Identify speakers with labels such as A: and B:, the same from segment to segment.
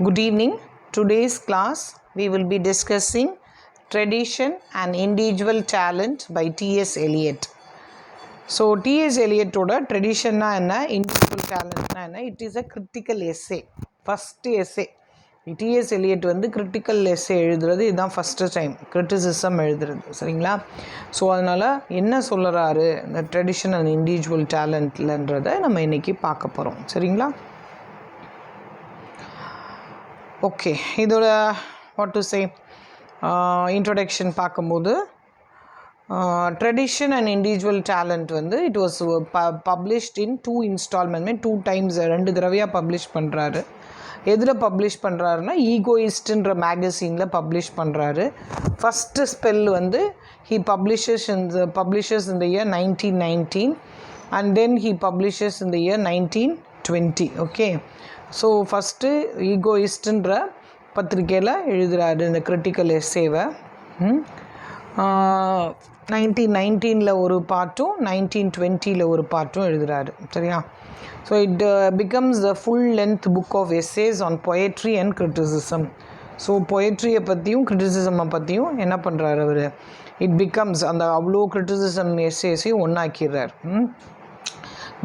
A: Good evening. Today's class we will be discussing Tradition and Individual Talent by T.S. Eliot. So T.S. Eliot oda tradition na enna, individual talent na enna, it is a critical essay. First essay. T.S. Eliot வந்து critical essay எழுதுறது இதுதான் first time criticism எழுதுறது சரிங்களா. So அதனால் என்ன சொல்கிறாரு இந்த tradition and individual டேலண்ட்லன்றதை நம்ம இன்றைக்கி பார்க்க போகிறோம் சரிங்களா. ஓகே, இதோட வாட் டு சே இன்ட்ரொடக்ஷன் பார்க்கும்போது ட்ரெடிஷன் அண்ட் இண்டிவிஜுவல் டேலண்ட் வந்து it was published in 2 instalment, 2 times 2 தடவையாக பப்ளிஷ் பண்ணுறாரு. எதில் பப்ளிஷ் பண்ணுறாருன்னா ஈகோயிஸ்ட்ன்ற மேகசினில் பப்ளிஷ் பண்ணுறாரு. ஃபஸ்ட்டு ஸ்பெல் வந்து he publishes in the year 1919 and then he publishes in the year 1920. Okay, so first ஈகோயிஸ்ட்ன்ற பத்திரிக்கையில் எழுதுகிறாரு இந்த கிரிட்டிக்கல் எஸ்ஸேவை. 1919 ஒரு பார்ட்டும் 1920 ஒரு பார்ட்டும் எழுதுகிறாரு சரியா. So it becomes the full length book of essays on poetry and criticism. So பொயட்ரியை பற்றியும் கிரிட்டிசிசமை பற்றியும் என்ன பண்ணுறாரு அவர், இட் பிகம்ஸ் அந்த அவ்வளோ கிரிட்டிசிசம் எஸ்ஸேஸையும் ஒன்றாக்கிறார்.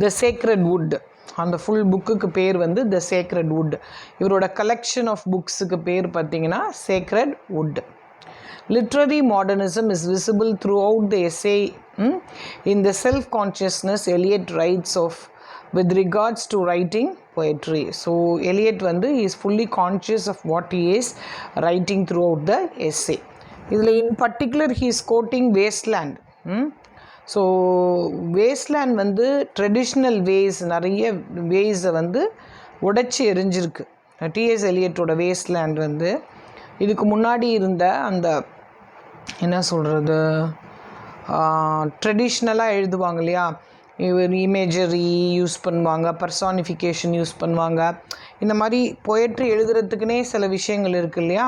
A: த சேக்ரெட் வுட், அந்த ஃபுல் புக்குக்கு பேர் வந்து த சேக்ரெட் வுட். இவரோட கலெக்ஷன் ஆஃப் புக்ஸுக்கு பேர் பார்த்திங்கன்னா sacred wood. Literary modernism is visible throughout the essay. In the self consciousness Eliot writes of with regards to writing poetry. So Eliot வந்து is fully conscious of what he is writing throughout the essay. இதில் in particular he is quoting wasteland. So Waste Land வந்து traditional ways, நிறைய வேஸை வந்து உடைச்சி எரிஞ்சிருக்கு. DS எலியட்டோட wasteland வந்து இதுக்கு முன்னாடி இருந்த அந்த என்ன சொல்கிறது ட்ரெடிஷ்னலாக எழுதுவாங்க இல்லையா, இமேஜரி யூஸ் பண்ணுவாங்க, பர்சானிஃபிகேஷன் யூஸ் பண்ணுவாங்க, இந்த மாதிரி பொயட்ரி எழுதுறதுக்குனே சில விஷயங்கள் இருக்குது இல்லையா.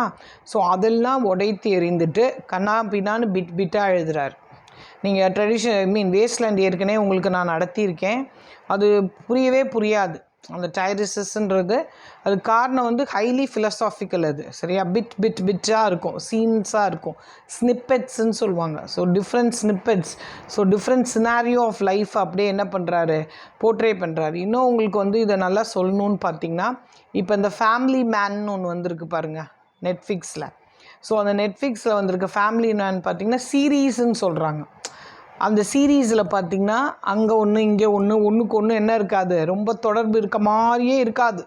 A: ஸோ அதெல்லாம் உடைத்து எறிந்துட்டு கண்ணா பின்னான்னு பிட்டாக எழுதுகிறார். நீங்கள் ட்ரெடிஷன் வேஸ்ட்லேண்ட் ஏற்கனவே உங்களுக்கு நான் நடத்தியிருக்கேன், அது புரியவே புரியாது அந்த டைரிசஸ்ன்றது. அது காரணம் வந்து ஹைலி ஃபிலசாஃபிக்கல், அது சரியா பிட்டாக இருக்கும், சீன்ஸாக இருக்கும், ஸ்னிப்பெட்ஸ்ன்னு சொல்லுவாங்க. So different snippets, so different scenario of life அப்படியே என்ன பண்ணுறாரு போர்ட்ரே பண்ணுறாரு. இன்னும் உங்களுக்கு வந்து இதை நல்லா சொல்லணுன்னு பார்த்தீங்கன்னா, இப்போ இந்த ஃபேமிலி மேன்னு ஒன்று வந்திருக்கு பாருங்கள் நெட்ஃப்ளிக்ஸில். ஸோ அந்த நெட்ஃப்ளிக்ஸில் வந்திருக்க ஃபேமிலி மேன் பார்த்திங்கன்னா சீரீஸ்ன்னு சொல்கிறாங்க. அந்த சீரீஸில் பார்த்திங்கன்னா அங்கே ஒன்று இங்கே ஒன்று, ஒன்றுக்கு ஒன்று என்ன இருக்காது, ரொம்ப தொடர்பு இருக்க மாதிரியே இருக்காது,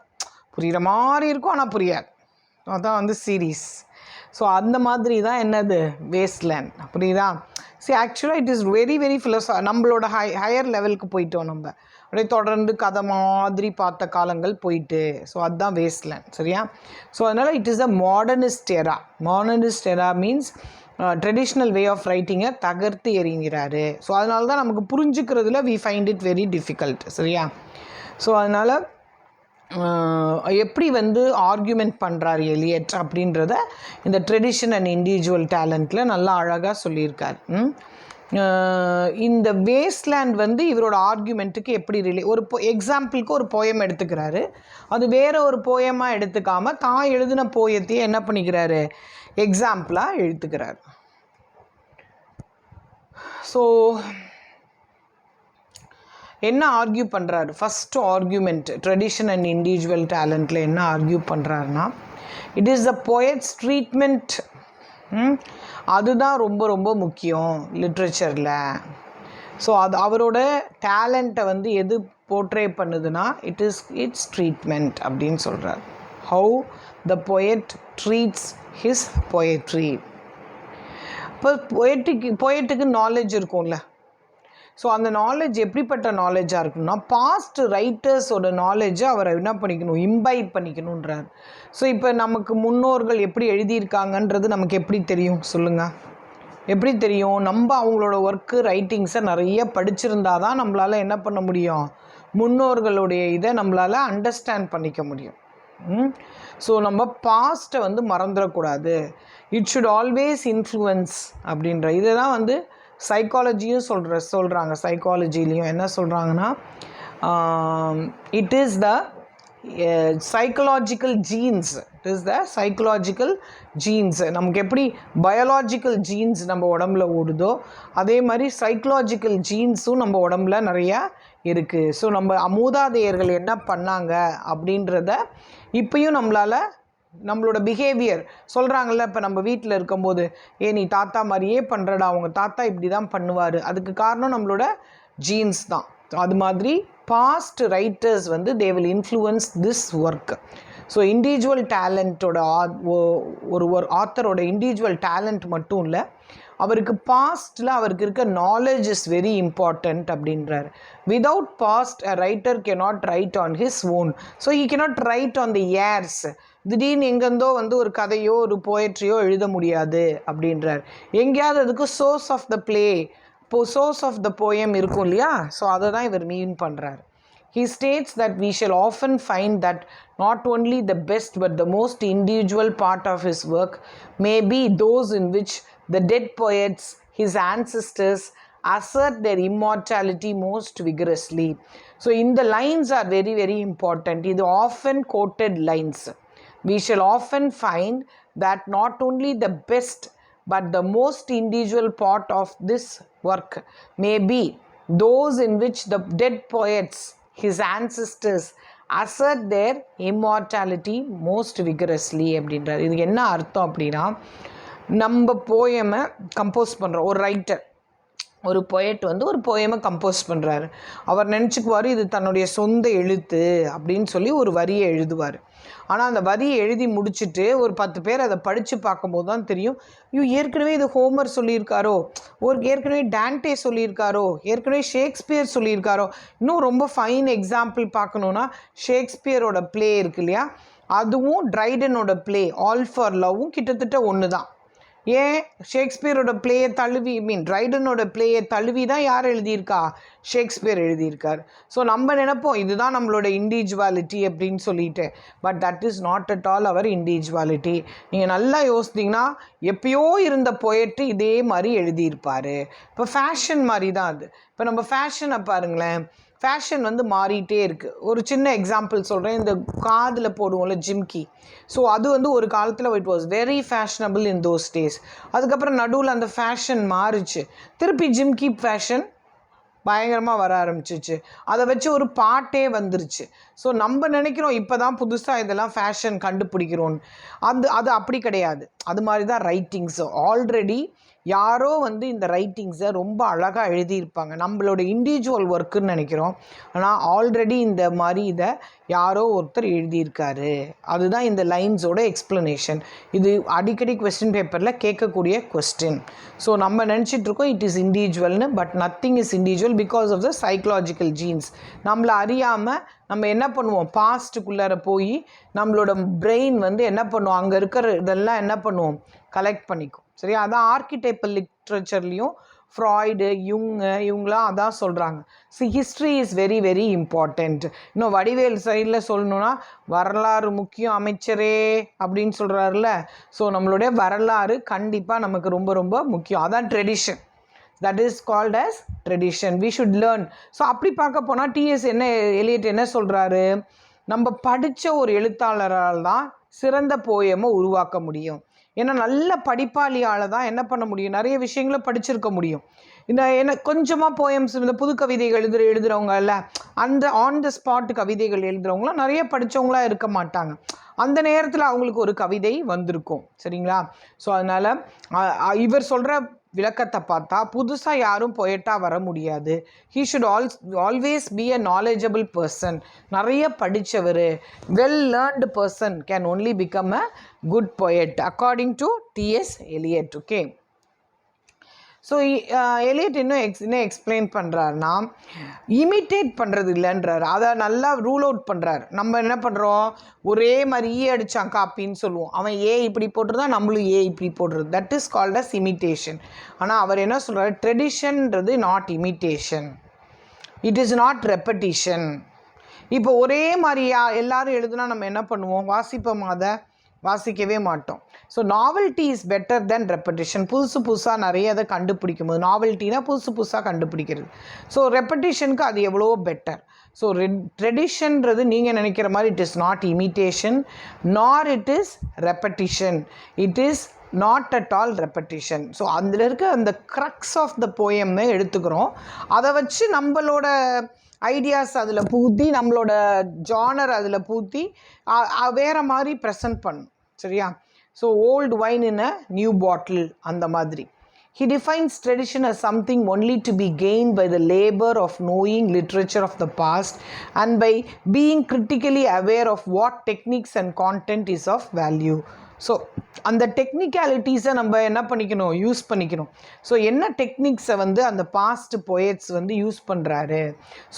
A: புரிகிற மாதிரி இருக்கும் ஆனால் புரியாது. அதுதான் வந்து சீரீஸ். ஸோ அந்த மாதிரி தான் என்னது வேஸ்ட்லேண்ட், புரியுதா. சரி, ஆக்சுவலாக இட் இஸ் வெரி வெரி நம்மளோட ஹையர் லெவலுக்கு போயிட்டோம், நம்ம அப்படியே தொடர்ந்து கதை மாதிரி பார்த்த காலங்கள் போயிட்டு. ஸோ அதுதான் வேஸ்ட்லேண்ட் சரியா. ஸோ அதனால் it is a modernist era. Modernist era means traditional way of ரைட்டிங்கை தகர்த்து எறிகிறாரு. ஸோ அதனால தான் நமக்கு புரிஞ்சுக்கிறதுல we find it very difficult சரியா. ஸோ அதனால் எப்படி வந்து ஆர்கியூமெண்ட் பண்ணுறாரு எலியட் அப்படின்றத இந்த ட்ரெடிஷன் அண்ட் இண்டிவிஜுவல் டேலண்ட்டில் நல்லா அழகாக சொல்லியிருக்கார். இந்த வேஸ்ட்லேண்ட் வந்து இவரோட ஆர்கியூமெண்ட்டுக்கு எப்படி ஒரு எக்ஸாம்பிளுக்கு ஒரு போயம் எடுத்துக்கிறாரு, அது வேறு ஒரு போயமாக எடுத்துக்காமல் தான் எழுதின போயத்தையே என்ன பண்ணிக்கிறாரு எக்ஸாம்பிளாக எழுத்துக்கிறார். ஸோ என்ன ஆர்கியூ பண்ணுறாரு, first argument tradition and individual டேலண்ட்டில் என்ன ஆர்கியூ பண்ணுறாருன்னா, it is the poet's treatment. அதுதான் ரொம்ப ரொம்ப முக்கியம் லிட்ரேச்சரில். ஸோ அது அவரோட டேலண்ட்டை வந்து எது போர்ட்ரே பண்ணுதுன்னா இட்ஸ் ட்ரீட்மெண்ட் அப்படின்னு சொல்கிறார். How the poet treats his poetry. இப்போ பொயட்டுக்கு நாலேஜ் இருக்கும்ல. ஸோ அந்த நாலேஜ் எப்படிப்பட்ட நாலேஜாக இருக்கணும்னா, பாஸ்ட் ரைட்டர்ஸோட நாலேஜை அவரை என்ன பண்ணிக்கணும், இம்பைப் பண்ணிக்கணுன்றார். ஸோ இப்போ நமக்கு முன்னோர்கள் எப்படி எழுதியிருக்காங்கன்றது நமக்கு எப்படி தெரியும் சொல்லுங்கள், எப்படி தெரியும்? நம்ம அவங்களோட ஒர்க்கு ரைட்டிங்ஸை நிறைய படிச்சிருந்தா தான் நம்மளால் என்ன பண்ண முடியும், முன்னோர்களுடைய இதை நம்மளால் அண்டர்ஸ்டாண்ட் பண்ணிக்க முடியும். ஸோ நம்ம பாஸ்ட்டை வந்து மறந்துடக்கூடாது. இட் ஷுட் ஆல்வேஸ் இன்ஃப்ளூயன்ஸ் அப்படின்ற இதை தான் வந்து சைக்காலஜியும் சொல்கிறாங்க. சைக்காலஜிலையும் என்ன சொல்கிறாங்கன்னா, it is the psychological jeans. It is the psychological jeans. நமக்கு எப்படி பயாலாஜிக்கல் ஜீன்ஸ் நம்ம உடம்புல ஓடுதோ அதே மாதிரி சைக்கலாஜிக்கல் ஜீன்ஸும் நம்ம உடம்புல நிறையா இருக்குது. ஸோ நம்ம மூதாதையர்கள் என்ன பண்ணாங்க அப்படின்றத இப்பயும் நம்மளால் நம்மளோட பிஹேவியர் சொல்கிறாங்கல்ல. இப்போ நம்ம வீட்டில் இருக்கும்போது நீ தாத்தா மாதிரியே பண்ணுறடா, அவங்க தாத்தா இப்படி தான் பண்ணுவார், அதுக்கு காரணம் நம்மளோட ஜீன்ஸ் தான். அது மாதிரி பாஸ்ட் ரைட்டர்ஸ் வந்து they will influence this work. So individual டேலண்ட்டோட ஒரு ஆத்தரோட இண்டிவிஜுவல் டேலண்ட் மட்டும் இல்லை, அவருக்கு பாஸ்டில் அவருக்கு இருக்க நாலேஜ் இஸ் வெரி இம்பார்ட்டண்ட் அப்படின்றார். Without past a writer cannot write on his own. So he cannot write on the years. திடீர்னு எங்கேருந்தோ வந்து ஒரு கதையோ ஒரு போயட்ரியோ எழுத முடியாது அப்படின்றார். எங்கேயாவது அதுக்கு சோர்ஸ் ஆஃப் த பிளே, இப்போது சோர்ஸ் ஆஃப் த போயம் இருக்கும் இல்லையா, ஸோ அதை தான் இவர் மீன் பண்ணுறார். He states that we shall often find that not only the best but the most individual part of his work may be those in which the dead poets, his ancestors, assert their immortality most vigorously. So in the lines are very, very important. These are often quoted lines. We shall often find that not only the best but the most individual part of this work may be those in which the dead poets, his ancestors, assert their immortality most vigorously அப்படின்றார். இதுக்கு என்ன அர்த்தம் அப்படின்னா, நம்ம போயமை compose பண்ணுறோம். ஒரு writer, ஒரு poet வந்து ஒரு போயமை கம்போஸ் பண்ணுறாரு. அவர் நினச்சிக்குவார் இது தன்னுடைய சொந்த எழுத்து அப்படின்னு சொல்லி ஒரு வரியை எழுதுவார். ஆனால் அந்த வரியை எழுதி முடிச்சுட்டு ஒரு 10 பேர் அதை படித்து பார்க்கும்போது தான் தெரியும், ஏற்கனவே இது ஹோமர் சொல்லியிருக்காரோ, ஏற்கனவே டான்டே சொல்லியிருக்காரோ, ஏற்கனவே ஷேக்ஸ்பியர் சொல்லியிருக்காரோ. இன்னும் ரொம்ப ஃபைன் எக்ஸாம்பிள் பார்க்கணுன்னா ஷேக்ஸ்பியரோட ப்ளே இருக்கு இல்லையா, அதுவும் ட்ரைடனோட ப்ளே ஆல் ஃபார் லவ்வும் கிட்டத்தட்ட ஒன்று தான். ஏன் ஷேக்ஸ்பியரோட பிளேயை தழுவி ட்ரைடனோட பிளேயை தழுவி தான் யார் எழுதியிருக்கா, ஷேக்ஸ்பியர் எழுதியிருக்கார். ஸோ நம்ம நினைப்போம் இதுதான் நம்மளோட இண்டிவிஜுவாலிட்டி அப்படின்னு சொல்லிட்டு, but that is not at all our individuality. நீங்கள் நல்லா யோசித்தீங்கன்னா எப்பயோ இருந்த போயட்டு இதே மாதிரி எழுதியிருப்பார். இப்போ ஃபேஷன் மாதிரி தான் அது. இப்போ நம்ம ஃபேஷனை பாருங்களேன், ஃபேஷன் வந்து மாறிட்டே இருக்குது. ஒரு சின்ன எக்ஸாம்பிள் சொல்கிறேன், இந்த காதில் போடுவோம்ல ஜிம்கி. ஸோ அது வந்து ஒரு காலத்தில் it was very fashionable in those days. அதுக்கப்புறம் நடுவில் அந்த ஃபேஷன் மாறிச்சு, திருப்பி ஜிம்கி ஃபேஷன் பயங்கரமாக வர ஆரம்பிச்சிச்சு. அதை வச்சு ஒரு பாட்டே வந்துருச்சு. ஸோ நம்ம நினைக்கிறோம் இப்போ தான் புதுசாக இதெல்லாம் ஃபேஷன் கண்டுபிடிக்கிறோன்னு. அது அப்படி கிடையாது. அது மாதிரி தான் ரைட்டிங்ஸ். ஆல்ரெடி யாரோ வந்து இந்த ரைட்டிங்ஸை ரொம்ப அழகாக எழுதியிருப்பாங்க. நம்மளோட இண்டிவிஜுவல் ஒர்க்குன்னு நினைக்கிறோம், ஆனால் ஆல்ரெடி இந்த மாதிரி இதை யாரோ ஒருத்தர் எழுதியிருக்காரு. அதுதான் இந்த லைன்ஸோட எக்ஸ்ப்ளனேஷன். இது அடிக்கடி கொஸ்டின் பேப்பரில் கேட்கக்கூடிய கொஸ்டின். ஸோ நம்ம நினச்சிட்ருக்கோம் இட் இஸ் இண்டிவிஜுவல்னு, but nothing is individual because of the psychological genes. நம்மளை அறியாமல் நம்ம என்ன பண்ணுவோம், பாஸ்ட்டுக்குள்ளார போய் நம்மளோட பிரெயின் வந்து என்ன பண்ணுவோம், அங்கே இருக்கிற இதெல்லாம் என்ன பண்ணுவோம், கலெக்ட் பண்ணிக்கும். சரியா? அதான் ஆர்கிடைப்பல் லிட்ரேச்சர்லேயும் ஃப்ராய்டு இவங்களாம் அதான் சொல்கிறாங்க. History is very very important. இன்னும் வடிவேல் சைடில் சொல்லணுன்னா வரலாறு முக்கியம் அமைச்சரே அப்படின்னு சொல்கிறாருல. ஸோ நம்மளுடைய வரலாறு கண்டிப்பாக நமக்கு ரொம்ப ரொம்ப முக்கியம். அதான் tradition. that is called as tradition. We should learn. So அப்படி பார்க்க போனால் எலியட் என்ன சொல்கிறாரு, நம்ம படித்த ஒரு எழுத்தாளரால் தான் சிறந்த போயமை உருவாக்க முடியும். ஏன்னா நல்ல படிப்பாளியால் தான் என்ன பண்ண முடியும், நிறைய விஷயங்களை படிச்சிருக்க முடியும். என்ன கொஞ்சமாக போயம்ஸ், இந்த புது கவிதைகள் எழுதுகிறவங்க இல்லை, அந்த ஆன் த ஸ்பாட் கவிதைகள் எழுதுகிறவங்களாம் நிறைய படித்தவங்களாம் இருக்க மாட்டாங்க. அந்த நேரத்தில் அவங்களுக்கு ஒரு கவிதை வந்திருக்கும். சரிங்களா? ஸோ அதனால் இவர் சொல்கிற விளக்கத்தை பார்த்தா புதுசாக யாரும் பொயட்டாக வர முடியாது. He should always be a knowledgeable person. நிறைய படித்தவர், well learned person can only become a good poet according to T S Eliot. Okay. So Eliot இன்னும் எக்ஸ்பிளைன் பண்ணுறாருனா, இமிட்டேட் பண்ணுறது இல்லைன்றார். அதை நல்லா ரூல் அவுட் பண்ணுறார். நம்ம என்ன பண்ணுறோம், ஒரே மாதிரி அடித்தான் காப்பின்னு சொல்லுவோம். அவன் இப்படி போட்டுருதான், நம்மளும் இப்படி போடுறது. That is called as imitation. ஆனால் அவர் என்ன சொல்கிறார், ட்ரெடிஷன்ன்றது not imitation, it is not repetition. இப்போ ஒரே மாதிரியா எல்லாரும் எழுதுனா நம்ம என்ன பண்ணுவோம், வாசிப்போம், அதை வாசிக்கவே மாட்டோம். So novelty is better then repetition. புதுசாக நிறைய அதை கண்டுபிடிக்கும் போது, நாவல்ட்டினா புதுசாக கண்டுபிடிக்கிறது. ஸோ ரெப்படிஷனுக்கு அது எவ்வளோ பெட்டர். ஸோ ட்ரெடிஷன்றது நீங்கள் நினைக்கிற மாதிரி இட் இஸ் நாட் இமிட்டேஷன் நார் it is repetition, it is not at all repetition. So அதில் இருக்க அந்த க்ரக்ஸ் ஆஃப் த போயம்னு எடுத்துக்கிறோம். அதை வச்சு நம்மளோட ஐடியாஸ் அதில் பூத்தி, நம்மளோட ஜானர் அதில் பூத்தி வேறு மாதிரி ப்ரெசன்ட் பண்ணும். சரியா? So old wine in a new bottle அந்த மாதிரி. He defines tradition as something only to be gained by the labor of knowing literature of the past and by being critically aware of what techniques and content is of value. So அந்த டெக்னிக்காலிட்டிஸை நம்ம என்ன பண்ணிக்கணும், use பண்ணிக்கணும். So என்ன டெக்னிக்ஸை வந்து அந்த past poets வந்து use பண்ணுறாரு,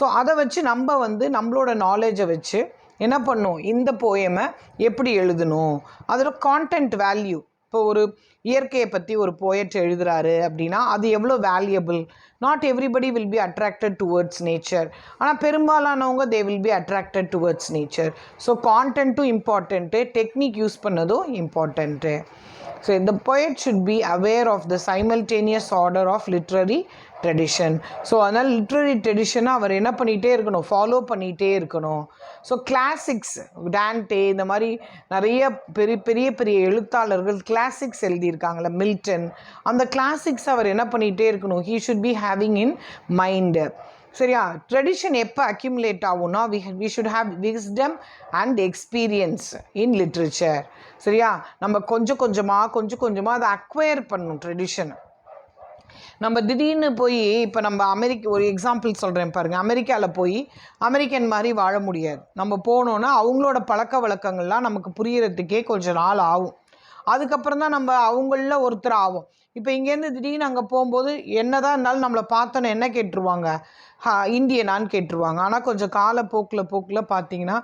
A: ஸோ அதை வச்சு நம்ம வந்து நம்மளோட நாலேஜை வச்சு என்ன பண்ணணும், இந்த போயமை எப்படி எழுதணும், அதோட கான்டென்ட் வேல்யூ. இப்போ ஒரு இயற்கையை பற்றி ஒரு போயட் எழுதுகிறாரு அப்படின்னா அது எவ்வளோ valuable. Not everybody will be attracted towards nature, ஆனால் பெரும்பாலானவங்க they will be attracted towards nature. So கான்டென்ட்டும் இம்பார்ட்டண்ட்டு, டெக்னிக் யூஸ் பண்ணதும் important. So the poet should be aware of the simultaneous order of literary tradition. So அதனால் literary ட்ரெடிஷனை அவர் என்ன பண்ணிகிட்டே இருக்கணும், follow பண்ணிகிட்டே இருக்கணும். ஸோ கிளாசிக்ஸ், டான்டே, இந்த மாதிரி நிறைய பெரிய பெரிய எழுத்தாளர்கள் கிளாசிக்ஸ் எழுதியிருக்காங்களே, மில்டன், அந்த கிளாசிக்ஸ் அவர் என்ன பண்ணிகிட்டே இருக்கணும், he should be having in mind. சரியா? ட்ரெடிஷன் எப்போ அக்யூமுலேட் ஆகும்னா we should have wisdom and experience in literature. சரியா? நம்ம கொஞ்சம் கொஞ்சமாக அதை அக்வயர் பண்ணணும் ட்ரெடிஷனை. நம்ம திடீர்னு போய் இப்போ நம்ம ஒரு எக்ஸாம்பிள் சொல்கிறேன் பாருங்கள். அமெரிக்காவில் போய் அமெரிக்கன் மாதிரி வாழ முடியாது. நம்ம போனோன்னா அவங்களோட பழக்க வழக்கங்கள்லாம் நமக்கு புரியறதுக்கே கொஞ்சம் நாள் ஆகும். அதுக்கப்புறம் தான் நம்ம அவங்களில் ஒருத்தர் ஆகும். இப்போ இங்கேருந்து திடீர்னு அங்கே போகும்போது என்ன தான் இருந்தாலும் நம்மளை பார்த்தோன்னே என்ன கேட்டுருவாங்க, இந்தியனான்னு கேட்டுருவாங்க. ஆனால் கொஞ்சம் காலப்போக்கில் பார்த்தீங்கன்னா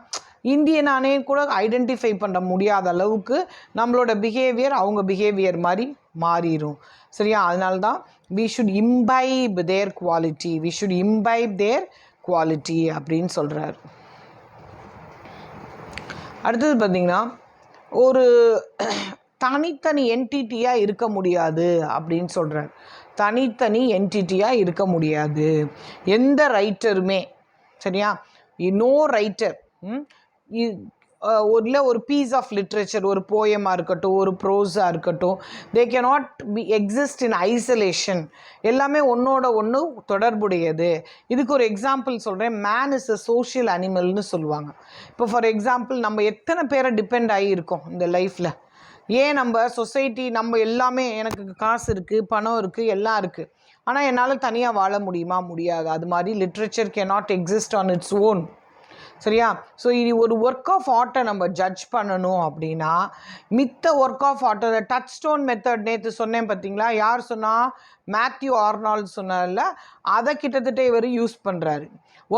A: இந்தியனானே கூட ஐடென்டிஃபை பண்ண முடியாத அளவுக்கு நம்மளோட பிஹேவியர் அவங்க பிஹேவியர் மாதிரி மாறிடும். சரியா? அதனால தான் we should imbibe their quality, we should imbibe their quality அப்படின்னு சொல்கிறார். அடுத்தது பார்த்திங்கன்னா ஒரு தனித்தனி என்டிட்டியாக இருக்க முடியாது அப்படின்னு சொல்கிறார். தனித்தனி என்டிட்டியாக இருக்க முடியாது எந்த ரைட்டருமே. சரியா? நோ ரைட்டர் ஒரு பீஸ் ஆஃப் லிட்ரேச்சர், ஒரு போயமாக இருக்கட்டும், ஒரு ப்ரோஸாக இருக்கட்டும், they cannot be exist in isolation. எல்லாமே ஒன்றோட ஒன்று தொடர்புடையது. இதுக்கு ஒரு எக்ஸாம்பிள் சொல்கிறேன். மேன் இஸ் அ சோஷியல் அனிமல்னு சொல்லுவாங்க. இப்போ ஃபார் எக்ஸாம்பிள் நம்ம எத்தனை பேரை டிபெண்ட் ஆகியிருக்கோம் இந்த லைஃப்பில். ஏன் நம்ம சொசைட்டி, நம்ம எல்லாமே எனக்கு காசு இருக்குது, பணம் இருக்குது, எல்லாம் இருக்குது, ஆனால் என்னால் தனியாக வாழ முடியுமா? முடியாது. அது மாதிரி literature cannot exist on its own. சரியா? ஸோ இது ஒரு ஒர்க் ஆஃப் ஆர்ட்டை நம்ம ஜட்ஜ் பண்ணணும் அப்படின்னா மித்த work of art, touchstone method நேற்று சொன்னேன் பார்த்தீங்களா, யார் சொன்னால், மேத்யூ ஆர்னால்ட் சொன்னார்ல, அதை கிட்டத்தட்ட இவர் யூஸ் பண்ணுறாரு.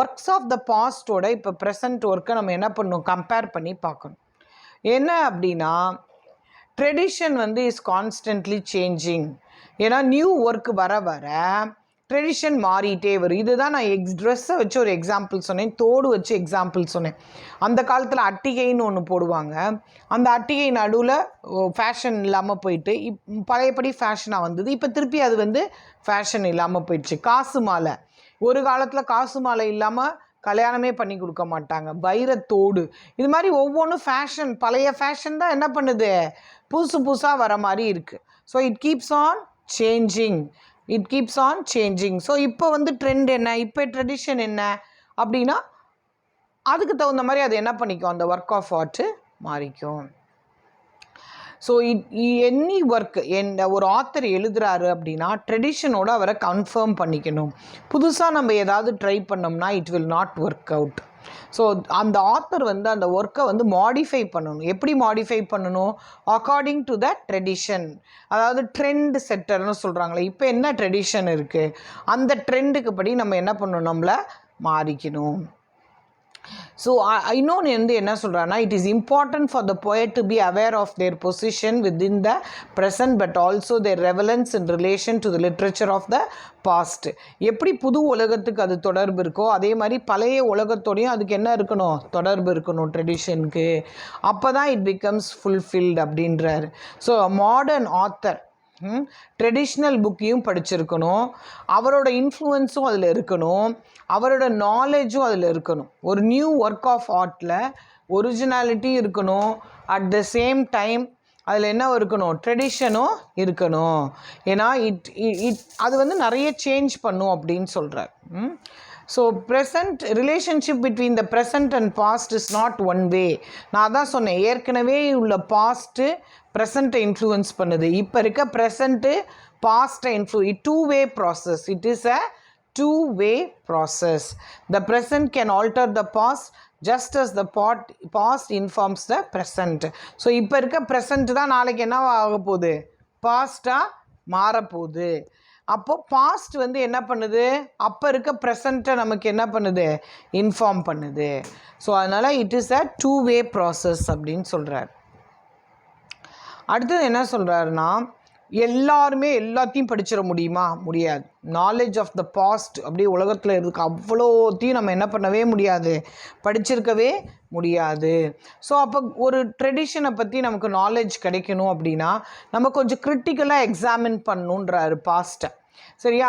A: ஒர்க்ஸ் ஆஃப் த பாஸ்டோட இப்போ ப்ரெசன்ட் ஒர்க்கை நம்ம என்ன பண்ணணும், கம்பேர் பண்ணி பார்க்கணும். என்ன அப்படின்னா ட்ரெடிஷன் வந்து இஸ் கான்ஸ்டன்ட்லி சேஞ்சிங். ஏன்னா நியூ ஒர்க் வர வர ட்ரெடிஷன் மாறிட்டே வரும். இதுதான் நான் ட்ரெஸ்ஸை வச்சு ஒரு எக்ஸாம்பிள் சொன்னேன், தோடு வச்சு எக்ஸாம்பிள் சொன்னேன். அந்த காலத்தில் அட்டிகைன்னு ஒன்று போடுவாங்க. அந்த அட்டிகை நடுவில் ஃபேஷன் இல்லாமல் போயிட்டு பழையபடி ஃபேஷனாக வந்தது. இப்போ திருப்பி அது வந்து ஃபேஷன் இல்லாமல் போயிடுச்சு. காசு மாலை, ஒரு காலத்தில் காசு மாலை இல்லாமல் கல்யாணமே பண்ணி கொடுக்க மாட்டாங்க. வைரத்தோடு, இது மாதிரி ஒவ்வொன்றும் ஃபேஷன், பழைய ஃபேஷன் தான் என்ன பண்ணுது, புதுசாக வர மாதிரி இருக்குது. So it keeps on changing, it keeps on changing. So இப்போ வந்து ட்ரெண்ட் என்ன, இப்போ ட்ரெடிஷன் என்ன அப்படின்னா அதுக்கு தகுந்த மாதிரி அது என்ன பண்ணிக்கும், அந்த ஒர்க் ஆஃப் ஆர்ட்டு மாறிக்கும். ஸோ எனி ஒர்க் ஒரு ஆத்தர் எழுதுகிறாரு அப்படின்னா ட்ரெடிஷனோடு அவரை கன்ஃபார்ம் பண்ணிக்கணும். புதுசாக நம்ம ஏதாவது ட்ரை பண்ணோம்னா it will not work out. So அந்த ஆத்தர் வந்து அந்த ஒர்க்கை வந்து மாடிஃபை பண்ணணும். எப்படி மாடிஃபை பண்ணணும், அக்கார்டிங் டு த ட்ரெடிஷன். அதாவது ட்ரெண்ட் செட்டர்னு சொல்கிறாங்களே, இப்போ என்ன ட்ரெடிஷன் இருக்குது அந்த ட்ரெண்டுக்கு படி நம்ம என்ன பண்ணணும், நம்மளை மாறிக்கணும். ஸோ இன்னொன்று வந்து என்ன சொல்கிறான்னா, it is important for the poet to be aware of their position within the present but also their relevance in relation to the literature of the past. எப்படி புது உலகத்துக்கு அது தொடர்பு இருக்கோ அதே மாதிரி பழைய உலகத்தோடையும் அதுக்கு என்ன இருக்கணும், தொடர்பு இருக்கணும் ட்ரெடிஷனுக்கு. அப்போ தான் இட் பிகம்ஸ் ஃபுல்ஃபில்டு அப்படின்றாரு. ஸோ மாடர்ன் ஆத்தர் ட்ரெடிஷ்னல் புக்கையும் படிச்சிருக்கணும், அவரோட இன்ஃப்ளூயன்ஸும் அதில் இருக்கணும், அவரோட நாலேஜும் அதில் இருக்கணும். ஒரு நியூ ஒர்க் ஆஃப் ஆர்ட்டில் ஒரிஜினாலிட்டி இருக்கணும், அட் த சேம் டைம் அதில் என்ன இருக்கணும், ட்ரெடிஷனும் இருக்கணும். ஏன்னா அது வந்து நிறைய சேஞ்ச் பண்ணும் அப்படின்னு சொல்கிறார். So present relationship between the present and past is not one way. நான் தான் சொன்னேன், ஏற்கனவே உள்ள பாஸ்ட்டு ப்ரெசண்ட்டை இன்ஃப்ளூயன்ஸ் பண்ணுது, இப்போ இருக்க ப்ரெசண்ட்டு பாஸ்ட்டை two way process. It is a two-way process. The present can alter the past just as the past informs the present. So இப்போ இருக்க ப்ரெசண்ட் தான் நாளைக்கு என்ன ஆக போகுது, பாஸ்ட்டாக மாறப்போகுது. அப்போது பாஸ்ட் வந்து என்ன பண்ணுது, அப்போ இருக்க ப்ரெசண்ட்டை நமக்கு என்ன பண்ணுது, இன்ஃபார்ம் பண்ணுது. ஸோ அதனால் இட் இஸ் அ டூ-வே ப்ராசஸ் அப்படின்னு சொல்கிறார். அடுத்தது என்ன சொல்கிறாருன்னா, எல்லாருமே எல்லாத்தையும் படிச்சிட முடியுமா, முடியாது. நாலேஜ் ஆஃப் த பாஸ்ட் அப்படியே உலகத்தில் இருக்க அவ்வளோத்தையும் நம்ம என்ன பண்ணவே முடியாது, படிச்சிருக்கவே முடியாது. ஸோ அப்போ ஒரு ட்ரெடிஷனை பற்றி நமக்கு நாலேஜ் கிடைக்கணும் அப்படின்னா நம்ம கொஞ்சம் கிரிட்டிக்கலாக எக்ஸாமின் பண்ணணுன்றாரு பாஸ்ட்டை. சரியா?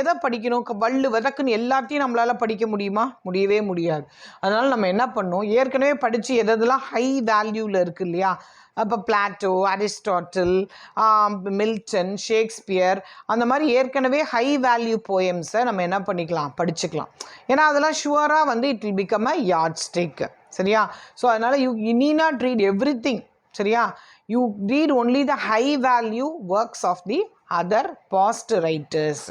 A: எதை படிக்கணும், வள்ளு வதக்குன்னு எல்லாத்தையும் நம்மளால் படிக்க முடியுமா, முடியவே முடியாது. அதனால் நம்ம என்ன பண்ணணும், ஏற்கனவே படித்து எதெல்லாம் ஹை வேல்யூவில் இருக்குது இல்லையா, அப்போ பிளாட்டோ, அரிஸ்டாட்டில், மில்டன், ஷேக்ஸ்பியர், அந்த மாதிரி ஏற்கனவே ஹை வேல்யூ போயம்ஸை நம்ம என்ன பண்ணிக்கலாம், படிச்சுக்கலாம். ஏன்னா அதெல்லாம் ஷுவராக வந்து it will become a yardstick. சரியா? ஸோ அதனால் you need not read every thing. சரியா? You read only the high value works of the other past writers.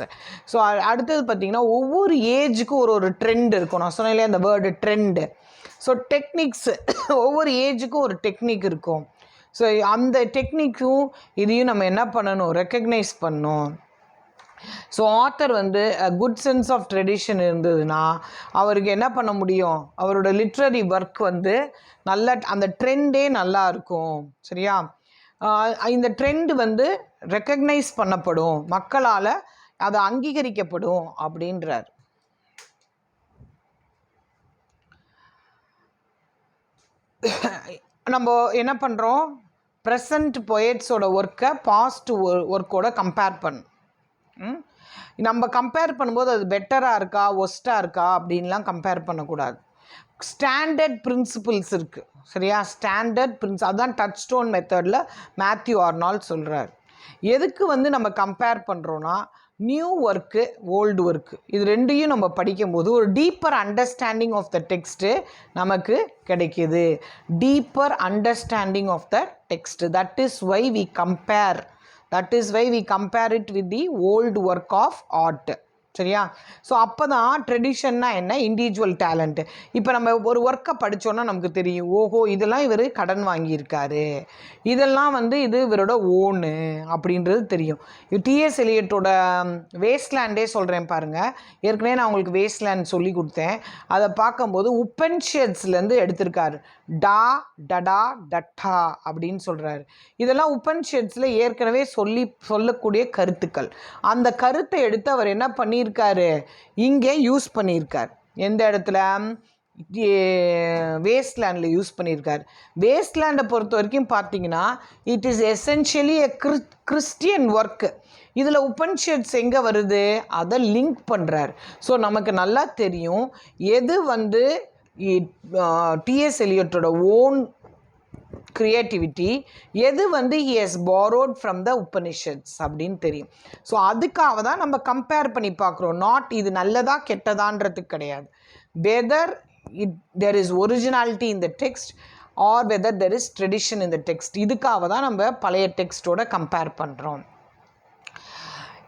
A: So அடுத்தது பார்த்திங்கன்னா, ஒவ்வொரு ஏஜுக்கும் ஒரு ட்ரெண்ட் இருக்கும். நான் சொன்னேன் இல்லையா அந்த வேர்டு ட்ரெண்டு. ஸோ டெக்னிக்ஸ் ஒவ்வொரு ஏஜுக்கும் ஒரு டெக்னிக் இருக்கும். ஸோ அந்த டெக்னிக்கும் இதையும் நம்ம என்ன பண்ணணும், ரெக்கக்னைஸ் பண்ணணும். ஸோ ஆத்தர் வந்து குட் சென்ஸ் ஆஃப் ட்ரெடிஷன் இருந்ததுன்னா அவருக்கு என்ன பண்ண முடியும், அவரோட லிட்ரரி ஒர்க் வந்து நல்ல அந்த ட்ரெண்டே நல்லா இருக்கும். சரியா? இந்த ட்ரெண்ட் வந்து ரெக்கக்னைஸ் பண்ணப்படும், மக்களால் அது அங்கீகரிக்கப்படும் அப்படின்றார். நம்ம என்ன பண்ணுறோம், ப்ரெசண்ட் பொயட்ஸோட ஒர்க்கை பாஸ்ட் ஒர்க்கோட கம்பேர் நம்ம கம்பேர் பண்ணும்போது அது பெட்டராக இருக்கா ஒஸ்ட்டாக இருக்கா அப்படின்லாம் கம்பேர் பண்ணக்கூடாது. ஸ்டாண்டர்ட் பிரின்சிபிள்ஸ் இருக்குது. சரியா? ஸ்டாண்டர்ட் அதுதான் டச் ஸ்டோன் மெத்தடில் மேத்யூ ஆர்னால்ட் சொல்கிறார். எதுக்கு வந்து நம்ம கம்பேர் பண்ணுறோன்னா, நியூ ஒர்க்கு, ஓல்டு ஒர்க்கு, இது ரெண்டையும் நம்ம படிக்கும்போது ஒரு deeper understanding of the text நமக்கு கிடைக்கிது. Deeper understanding of the text. That is why we compare it with the old work of art. சரியா? ஸோ அப்போ தான் ட்ரெடிஷன்னா என்ன, இண்டிவிஜுவல் டேலண்ட்டு. இப்போ நம்ம ஒரு ஒர்க்கை படித்தோன்னா நமக்கு தெரியும், ஓஹோ இதெல்லாம் இவர் கடன் வாங்கியிருக்காரு, இதெல்லாம் வந்து இது இவரோட ஓனு அப்படின்றது தெரியும். டிஎஸ் எலியட்டோட வேஸ்ட்லேண்டே சொல்கிறேன் பாருங்கள். ஏற்கனவே நான் உங்களுக்கு வேஸ்ட்லேண்ட் சொல்லி கொடுத்தேன். அதை பார்க்கும்போது உபனிஷத்ஸ்லேருந்து எடுத்திருக்காரு. டா டடா டட்டா அப்படின்னு சொல்கிறாரு. இதெல்லாம் உபனிஷத்ஸில் ஏற்கனவே சொல்லக்கூடிய கருத்துக்கள். அந்த கருத்தை எடுத்து அவர் என்ன பண்ணியிருக்காரு, இங்கே யூஸ் பண்ணியிருக்கார். எந்த இடத்துல, வேஸ்ட்லேண்டில் யூஸ் பண்ணியிருக்கார். வேஸ்ட்லேண்டை பொறுத்த வரைக்கும் பார்த்தீங்கன்னா it is essentially a Christian work. இதில் உபனிஷத்ஸ் எங்கே வருது, அதை லிங்க் பண்ணுறார். ஸோ நமக்கு நல்லா தெரியும் எது வந்து டிஎஸ் எலியட்டோட ஓன் கிரியேட்டிவிட்டி, எது வந்து he has borrowed from the Upanishads அப்படின்னு தெரியும். ஸோ அதுக்காக தான் நம்ம கம்பேர் பண்ணி பார்க்குறோம். நாட் இது நல்லதா கெட்டதான்றதுக்கு கிடையாது. Whether there is originality in the text or whether there is tradition in the text. இதுக்காக தான் நம்ம பழைய டெக்ஸ்டோட கம்பேர் பண்ணுறோம்.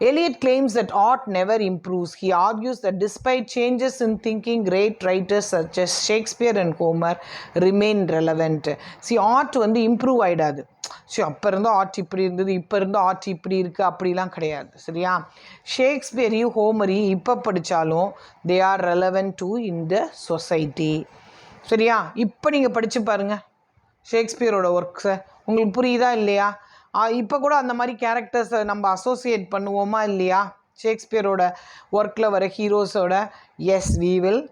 A: Eliot claims that art never improves. He argues that despite changes in thinking, great writers such as Shakespeare and Homer remain relevant. See, art வந்து improve ஆகிடாது. So அப்போ இருந்த art இப்படி இருந்தது, இப்போ இருந்த ஆர்ட் இப்படி இருக்குது அப்படிலாம் கிடையாது. சரியா? ஷேக்ஸ்பியரையும் ஹோமரையும் இப்போ படித்தாலும் they are relevant to in the society. சரியா? இப்போ நீங்கள் படித்து பாருங்கள் ஷேக்ஸ்பியரோட ஒர்க்ஸை, உங்களுக்கு புரியுதா இல்லையா? இப்போ கூட அந்த மாதிரி கேரக்டர்ஸை நம்ம அசோசியேட் பண்ணுவோமா இல்லையா? ஷேக்ஸ்பியரோட ஒர்க்கில் வர ஹீரோஸோட எஸ் வி வில்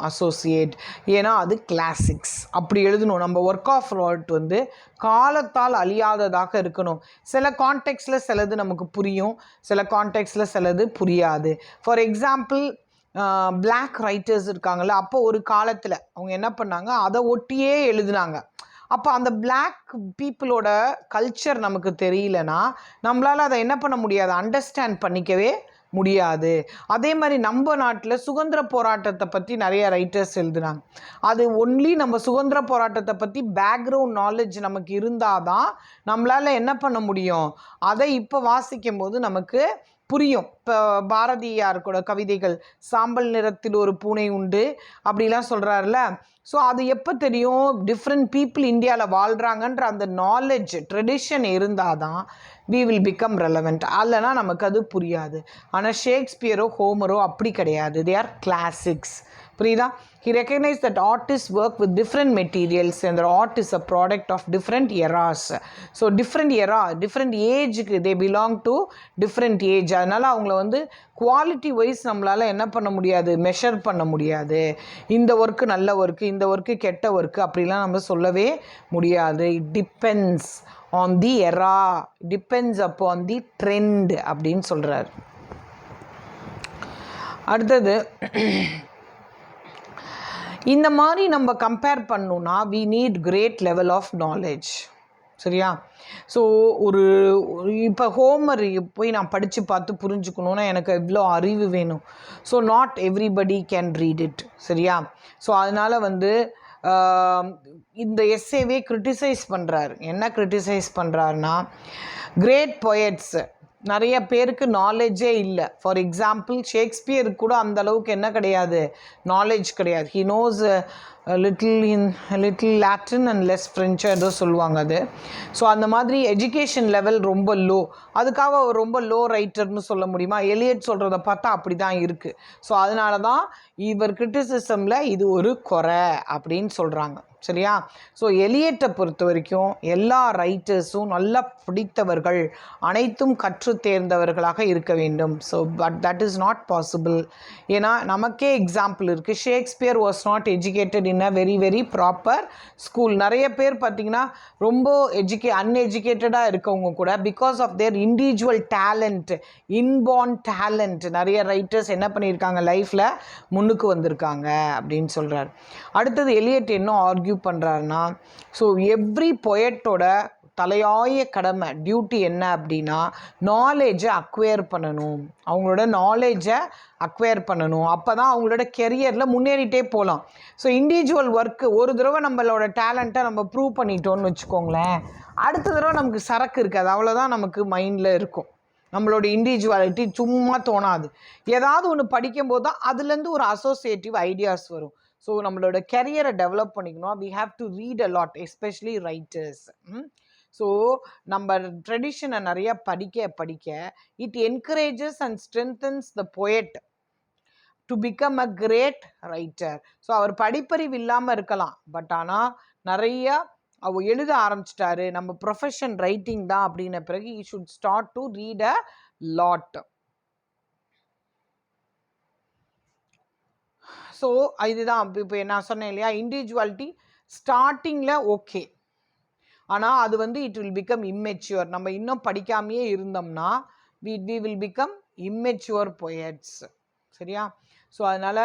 A: அசோசியேட். ஏன்னா அது கிளாசிக்ஸ். அப்படி எழுதணும். நம்ம ஒர்க் ஆஃப் ஆர்ட் வந்து காலத்தால் அழியாததாக இருக்கணும். சில கான்டெக்ஸ்டில் சிலது நமக்கு புரியும், சில கான்டெக்ஸ்டில் சிலது புரியாது. ஃபார் எக்ஸாம்பிள் பிளாக் ரைட்டர்ஸ் இருக்காங்கள்ல, அப்போ ஒரு காலத்தில் அவங்க என்ன பண்ணாங்க, அதை ஒட்டியே எழுதுனாங்க. அப்போ அந்த பிளாக் பீப்புளோட கல்ச்சர் நமக்கு தெரியலனா நம்மளால் அதை என்ன பண்ண முடியாது, அண்டர்ஸ்டாண்ட் பண்ணிக்கவே முடியாது. அதே மாதிரி நம்ம நாட்டில் சுதந்திர போராட்டத்தை பற்றி நிறைய ரைட்டர்ஸ் எழுதுனாங்க. அது ஒன்லி நம்ம சுதந்திர போராட்டத்தை பற்றி பேக்ரவுண்ட் நாலேஜ் நமக்கு இருந்தால் தான் நம்மளால் என்ன பண்ண முடியும், அதை இப்போ வாசிக்கும் போது நமக்கு புரியும். இப்போ பாரதியார் கூட கவிதைகள், சாம்பல் நிறத்தில் ஒரு பூனை உண்டு அப்படிலாம் சொல்கிறாருல. ஸோ அது எப்போ தெரியும், டிஃப்ரெண்ட் பீப்புள் இந்தியாவில் வாழ்கிறாங்கன்ற அந்த நாலேஜ் ட்ரெடிஷன் இருந்தால் தான் we will become relevant. அல்லனா நமக்கு அது புரியாது. ஆனால் ஷேக்ஸ்பியரோ ஹோமரோ அப்படி கிடையாது. they are classics. புரியுதா? he recognized that artists work with different materials and the art is a product of different eras. so different era, different age, they belong to different age. அதனால் அவங்கள வந்து குவாலிட்டி வைஸ் நம்மளால் என்ன பண்ண முடியாது, measure பண்ண முடியாது. இந்த ஒர்க்கு நல்ல ஒர்க்கு, இந்த ஒர்க்கு கெட்ட ஒர்க்கு அப்படிலாம் நம்ம சொல்லவே முடியாது. It depends on the era, depends upon the trend அப்படின்னு சொல்கிறார். அடுத்தது இந்த மாதிரி நம்ம கம்பேர் பண்ணணும்னா we need great level of knowledge. சரியா? ஸோ இப்போ ஹோமர் போய் நான் படித்து பார்த்து புரிஞ்சுக்கணுன்னா எனக்கு எவ்வளோ அறிவு வேணும். So not everybody can read it. சரியா? ஸோ அதனால் வந்து இந்த எஸ்ஸேவே கிரிட்டிசைஸ் பண்ணுறாரு. என்ன கிரிட்டிசைஸ் பண்ணுறாருன்னா, கிரேட் பொயட்ஸ் நிறைய பேருக்கு நாலேஜே இல்லை. ஃபார் எக்ஸாம்பிள் ஷேக்ஸ்பியருக்கு கூட அந்த அளவுக்கு என்ன கிடையாது, நாலேஜ் கிடையாது. He knows little Latin and less French ஏதோ சொல்லுவாங்க அது. ஸோ அந்த மாதிரி எஜுகேஷன் லெவல் ரொம்ப லோ. அதுக்காக அவர் ரொம்ப லோ ரைட்டர்னு சொல்ல முடியுமா? எலியட் சொல்கிறத பார்த்தா அப்படி தான் இருக்குது. ஸோ அதனால தான் இவர் கிரிட்டிசிசமில் இது ஒரு குறை அப்படின்னு சொல்கிறாங்க. சரியா? ஸோ எலியட்டை பொறுத்த வரைக்கும் எல்லா ரைட்டர்ஸும் நல்லா பிடித்தவர்கள், அனைத்தும் கற்று தேர்ந்தவர்களாக இருக்க வேண்டும். So but that is not possible. ஏன்னா நமக்கே எக்ஸாம்பிள் இருக்குது. Shakespeare was not educated in a very very proper school. நிறைய பேர் பார்த்திங்கன்னா ரொம்ப அன்எஜுகேட்டடாக இருக்கவங்க கூட because of their individual talent, inborn talent, நிறைய ரைட்டர்ஸ் என்ன பண்ணியிருக்காங்க, லைஃப்பில் முன்னுக்கு வந்திருக்காங்க அப்படின்னு சொல்கிறார். அடுத்தது எலியட் என்ன ஆர்கியூ பண்ணுறாருன்னா, ஸோ எவ்ரி பொயட்டோட தலையாய கடமை, டியூட்டி என்ன அப்படின்னா, நாலேஜை அக்வயர் பண்ணணும். அவங்களோட நாலேஜை அக்வயர் பண்ணணும். அப்போ தான் அவங்களோட கெரியரில் முன்னேறிட்டே போகலாம். ஸோ இண்டிவிஜுவல் ஒர்க்கு ஒரு தடவை நம்மளோட டேலண்ட்டை நம்ம ப்ரூவ் பண்ணிட்டோன்னு வச்சுக்கோங்களேன், அடுத்த தடவை நமக்கு சரக்கு இருக்காது. அவ்வளோதான் நமக்கு மைண்டில் இருக்கும். நம்மளோட இண்டிவிஜுவாலிட்டி சும்மா தோணாது. ஏதாவது ஒன்று படிக்கும்போது தான் அதுலேருந்து ஒரு அசோசியேட்டிவ் ஐடியாஸ் வரும். ஸோ நம்மளோட கெரியரை டெவலப் பண்ணிக்கணும். we have to read a lot, especially writers. So நம்ம ட்ரெடிஷனை நிறையா படிக்க it encourages and strengthens the poet to become a great writer. So அவர் படிப்பறிவு இல்லாமல் இருக்கலாம், பட் ஆனால் நிறையா அவர் எழுத ஆரம்பிச்சிட்டாரு, நம்ம ப்ரொஃபஷன் ரைட்டிங் தான் அப்படின்ன பிறகு he should start to read a lot. So இதுதான் இப்போ நான் சொன்னேன் இல்லையா, இண்டிவிஜுவாலிட்டி ஸ்டார்டிங்கில் ஓகே, ஆனால் அது வந்து இட் வில் பிகம் இம்மெச்சுவர். நம்ம இன்னும் படிக்காமையே இருந்தோம்னா we will become immature poets. சரியா? ஸோ அதனால்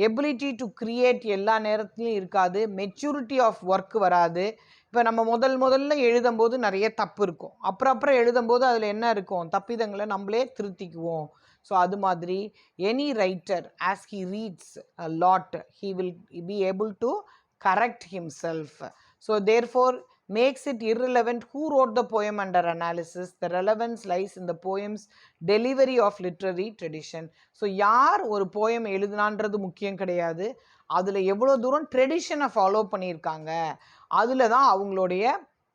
A: எபிலிட்டி டு கிரியேட் எல்லா நேரத்துலையும் இருக்காது, மெச்சூரிட்டி ஆஃப் ஒர்க் வராது. இப்போ நம்ம முதல்ல எழுதும்போது நிறைய தப்பு இருக்கும், அப்புறம் எழுதும்போது அதில் என்ன இருக்கும், தப்பிதங்களை நம்மளே திருத்திக்குவோம். ஸோ அது மாதிரி any writer as he reads a lot he will be able to correct himself. So therefore makes it irrelevant who wrote the poem under analysis. The relevance lies in the poem's delivery of literary tradition. So யார் ஒரு poem எழுதுனான்றது முக்கியம் கிடையாது, அதில் எவ்வளோ தூரம் ட்ரெடிஷனை follow பண்ணியிருக்காங்க, அதில் தான் அவங்களுடைய